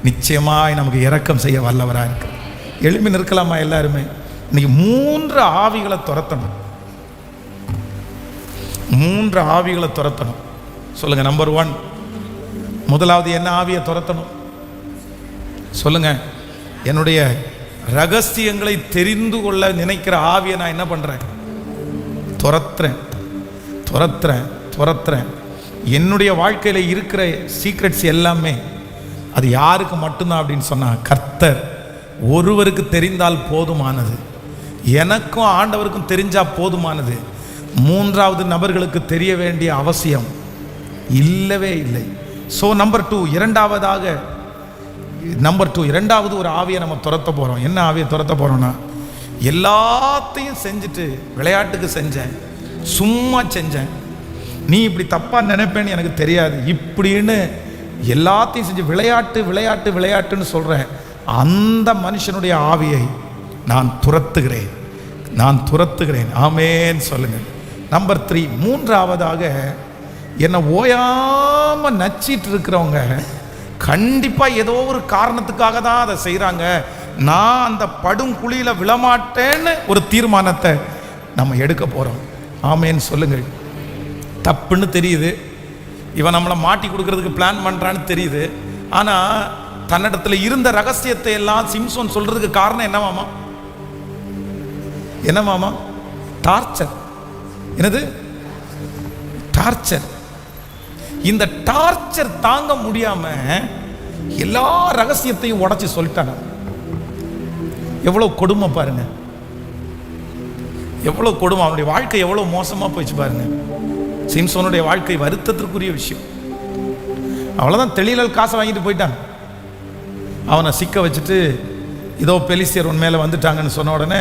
நிச்சயமாய் நமக்கு இரக்கம் செய்ய வல்லவராக இருக்கு. எழுப்பி நிற்கலாமா எல்லாருமே? இன்னைக்கு 3 ஆவிகளை துரத்தணும். 3 ஆவிகளை துரத்தணும். சொல்லுங்க. நம்பர் 1, முதலாவது என்ன ஆவியை துரத்தணும் சொல்லுங்க? என்னுடைய ரகசியங்களை தெரிந்து கொள்ள நினைக்கிற ஆவியை நான் என்ன பண்றேன்? துரத்துறேன், துரத்துறேன், துரத்துறேன். என்னுடைய வாழ்க்கையில இருக்கிற சீக்ரெட்ஸ் எல்லாமே அது யாருக்கு மட்டும்தான் அப்படின்னு சொன்னா, கர்த்தர் ஒருவருக்கு தெரிந்தால் போதுமானது, எனக்கும் ஆண்டவருக்கும் தெரிஞ்சா போதுமானது. 3வது நபர்களுக்கு தெரிய வேண்டிய அவசியம் இல்லவே இல்லை. ஸோ நம்பர் 2, இரண்டாவது ஒரு ஆவியை நம்ம துரத்த போகிறோம். என்ன ஆவியை துரத்த போகிறோம்னா, எல்லாத்தையும் செஞ்சுட்டு விளையாட்டுக்கு செஞ்சேன், சும்மா செஞ்சேன், நீ இப்படி தப்பாக நினைப்பேன்னு எனக்கு தெரியாது, இப்படின்னு எல்லாத்தையும் செஞ்சு விளையாட்டு விளையாட்டு விளையாட்டுன்னு சொல்கிறேன். அந்த மனுஷனுடைய ஆவியை நான் துரத்துகிறேன், நான் துரத்துகிறேன். ஆமேன்னு சொல்லுங்கள். நம்பர் 3, 3ஆவதாக என்னை ஓயாம நச்சிட்டு இருக்கிறவங்க கண்டிப்பாக ஏதோ ஒரு காரணத்துக்காக தான் அதை செய்கிறாங்க. நான் அந்த படும் குழியில விழமாட்டேன்னு ஒரு தீர்மானத்தை நம்ம எடுக்க போறோம். ஆமேன்னு சொல்லுங்கள். தப்புன்னு தெரியுது, இவன் நம்மளை மாட்டி கொடுக்கறதுக்கு பிளான் பண்றான்னு தெரியுது. ஆனா தன்னிடத்துல இருந்த ரகசியத்தை எல்லாம் சிம்சோன் சொல்றதுக்கு காரணம் என்னவாமா? என்னமாமா? டார்ச்சர். என்னது? டார்ச்சர். இந்த டார்ச்சர் தாங்க முடியாம எல்லா ரகசியத்தையும் உடைச்சு சொல்லிட்டாங்க. எவ்வளவு கொடுமை பாருங்க, எவ்வளவு கொடுமை. அவனுடைய வாழ்க்கை எவ்வளவு மோசமா போயிடுச்சு பாருங்க. சிம்சோனுடைய வாழ்க்கை வருத்தத்திற்குரிய விஷயம். அவ்வளவுதான், தெளியல் காசை வாங்கிட்டு போயிட்டான். அவனை சிக்க வச்சுட்டு இதோ பெலிஸ்தியர் உன் மேல வந்துட்டாங்கன்னு சொன்ன உடனே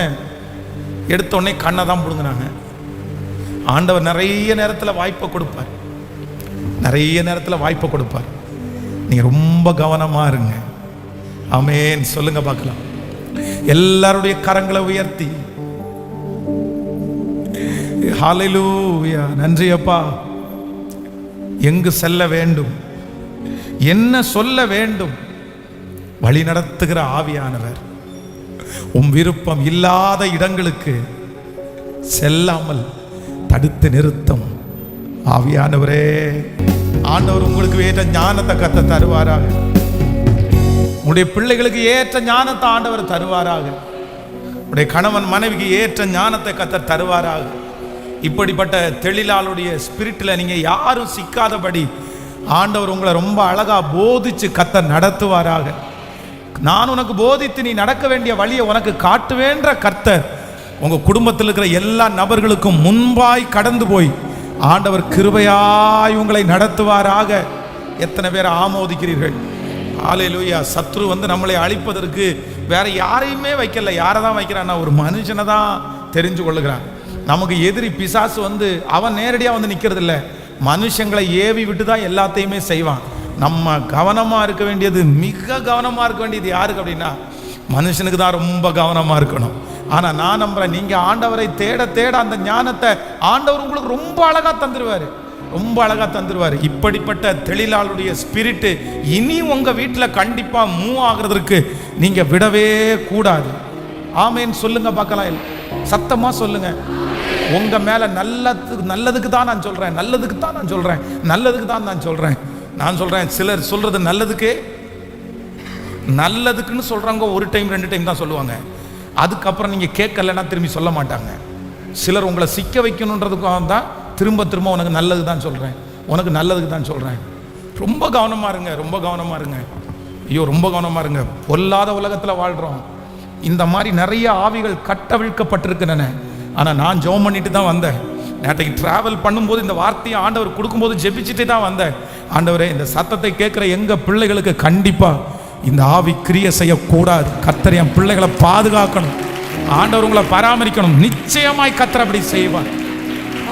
எடுத்த உடனே கண்ணை தான் பிடுங்கினாங்க. ஆண்டவர் நிறைய நேரத்தில் வாய்ப்பை கொடுப்பார், நிறைய நேரத்தில் வாய்ப்பை கொடுப்பார். நீங்க ரொம்ப கவனமா இருங்க. ஆமென் சொல்லுங்க பார்க்கலாம். எல்லாருடைய கரங்களை உயர்த்தி ஹல்லேலூயா. நன்றி அப்பா. எங்கு செல்ல வேண்டும், என்ன சொல்ல வேண்டும், வழி நடத்துகிற ஆவியானவர் உம் விருப்பம் இல்லாத இடங்களுக்கு செல்லாமல் தடுத்து நிறுத்தும் ஆவியானவரே. ஆண்டவர் உங்களுக்கு ஏற்ற ஞானத்தை கத்த தருவாராக. உடைய பிள்ளைகளுக்கு ஏற்ற ஞானத்தை ஆண்டவர் தருவாராக. உடைய கணவன் மனைவிக்கு ஏற்ற ஞானத்தை கத்த தருவாராக. இப்படிப்பட்ட தெளிலாளுடைய ஸ்பிரிட்ல நீங்க யாரும் சிக்காதபடி ஆண்டவர் உங்களை ரொம்ப அழகா போதிச்சு கத்த நடத்துவாராக. நான் உனக்கு போதித்து நீ நடக்க வேண்டிய வழியை உனக்கு காட்டுவேன்ற கர்த்தர் உங்க குடும்பத்தில் இருக்கிற எல்லா நபர்களுக்கும் முன்பாய் கடந்து போய் ஆண்டவர் கிருபையாய் உங்களை நடத்துவாராக. எத்தனை பேர் ஆமோதிக்கிறீர்கள்? ஹல்லேலூயா. சத்ரு நம்மளை அழிப்பதற்கு வேற யாரையுமே வைக்கல. யாரை தான் வைக்கிறான்னா ஒரு மனுஷனை தான் தெரிஞ்சு கொள்ளுகிறான். நமக்கு எதிரி பிசாசு அவன் நேரடியாக நிற்கிறது இல்லை, மனுஷங்களை ஏவி விட்டு தான் எல்லாத்தையுமே செய்வான். நம்ம கவனமாக இருக்க வேண்டியது, மிக கவனமாக இருக்க வேண்டியது யாருக்கு அப்படின்னா மனுஷனுக்கு தான் ரொம்ப கவனமாக இருக்கணும். ஆனால் நான் நம்புறேன், நீங்கள் ஆண்டவரை தேட தேட அந்த ஞானத்தை ஆண்டவர் உங்களுக்கு ரொம்ப அழகாக தந்துடுவார், ரொம்ப அழகாக தந்துடுவார். இப்படிப்பட்ட தெளிலாளுடைய ஸ்பிரிட்டு இனி உங்கள் வீட்டில் கண்டிப்பாக மூவ் ஆகிறதுக்கு நீங்கள் விடவே கூடாது. ஆமேன்னு சொல்லுங்க பார்க்கலாம், சத்தமாக சொல்லுங்க. உங்கள் மேலே நல்லதுக்கு தான் நான் சொல்கிறேன், நல்லதுக்கு தான் நான் சொல்கிறேன், நல்லதுக்கு தான் நான் சொல்கிறேன். நான் சொல்கிறேன், சிலர் சொல்கிறது நல்லதுக்குன்னு சொல்கிறாங்க. ஒரு டைம் 2 டைம் தான் சொல்லுவாங்க. அதுக்கப்புறம் நீங்கள் கேட்கலன்னா திரும்பி சொல்ல மாட்டாங்க. சிலர் உங்களை சிக்க வைக்கணுன்றதுக்காக தான் திரும்ப திரும்ப உனக்கு நல்லது தான் சொல்கிறேன், உனக்கு நல்லதுக்கு தான் சொல்கிறேன். ரொம்ப கவனமாக இருங்க, ரொம்ப கவனமாக இருங்க. ஐயோ ரொம்ப கவனமாக இருங்க. பொல்லாத உலகத்தில் வாழ்கிறோம். இந்த மாதிரி நிறைய ஆவிகள் கட்டவிழ்க்கப்பட்டிருக்கின்றன. ஆனால் நான் ஜெபம் பண்ணிட்டு தான் வந்தேன். நேற்றைக்கு டிராவல் பண்ணும்போது இந்த வார்த்தையை ஆண்டவர் கொடுக்கும்போது ஜெபிச்சுட்டே தான் வந்தேன். ஆண்டவரே, இந்த சத்தத்தை கேட்குற எங்கள் பிள்ளைகளுக்கு கண்டிப்பாக இந்த ஆவி கிரியை செய்யக்கூடாது. கர்த்தர் என் பிள்ளைகளை பாதுகாக்கணும், ஆண்டவர் உங்களை பராமரிக்கணும். நிச்சயமாய் கர்த்தர் அப்படி செய்வார்.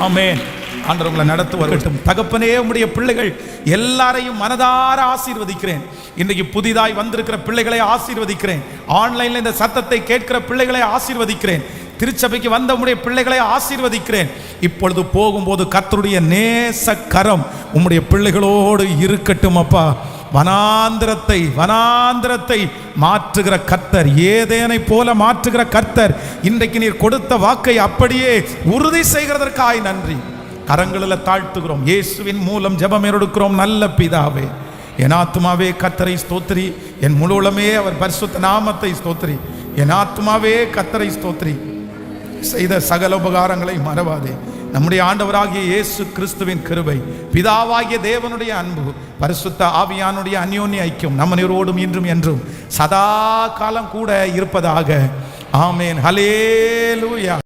ஆமென். ஆண்டவர் உங்களை நடத்து வரட்டும். தகப்பனே, உம்முடைய பிள்ளைகள் எல்லாரையும் மனதார ஆசீர்வதிக்கிறேன். இன்னைக்கு புதிதாய் வந்திருக்கிற பிள்ளைகளை ஆசீர்வதிக்கிறேன். ஆன்லைன்ல இந்த சத்தத்தை கேட்கிற பிள்ளைகளை ஆசீர்வதிக்கிறேன். திருச்சபைக்கு வந்த உம்முடைய பிள்ளைகளை ஆசீர்வதிக்கிறேன். இப்பொழுது போகும்போது கர்த்தருடைய நேச கரம் உம்முடைய பிள்ளைகளோடு இருக்கட்டும் அப்பா. வனாந்திரத்தை மாற்றுகிற கர்த்தர், ஏதேனை போல மாற்றுகிற கர்த்தர், இன்றைக்கு நீர் கொடுத்த வாக்கை அப்படியே உறுதி செய்கிறதற்காய் நன்றி. கரங்களில் தாழ்த்துகிறோம். இயேசுவின் மூலம் ஜெபம் எடுக்கிறோம் நல்ல பிதாவே. என் ஆத்துமாவே கர்த்தரை ஸ்தோத்திரி, என் முழு உளமே அவர் பரிசுத்த நாமத்தை ஸ்தோத்திரி. என் ஆத்துமாவே கர்த்தரை ஸ்தோத்திரி, செய்த சகல உபகாரங்களை மறவாதே. நம்முடைய ஆண்டவராகிய இயேசு கிறிஸ்துவின் கிருபை, பிதாவாகிய தேவனுடைய அன்பு, பரிசுத்த ஆவியானுடைய அந்யோன்ய ஐக்கியம் நம்ம நீரோடும் இன்றும் என்றும் சதா காலம் கூட இருப்பதாக. ஆமேன். ஹல்லேலூயா.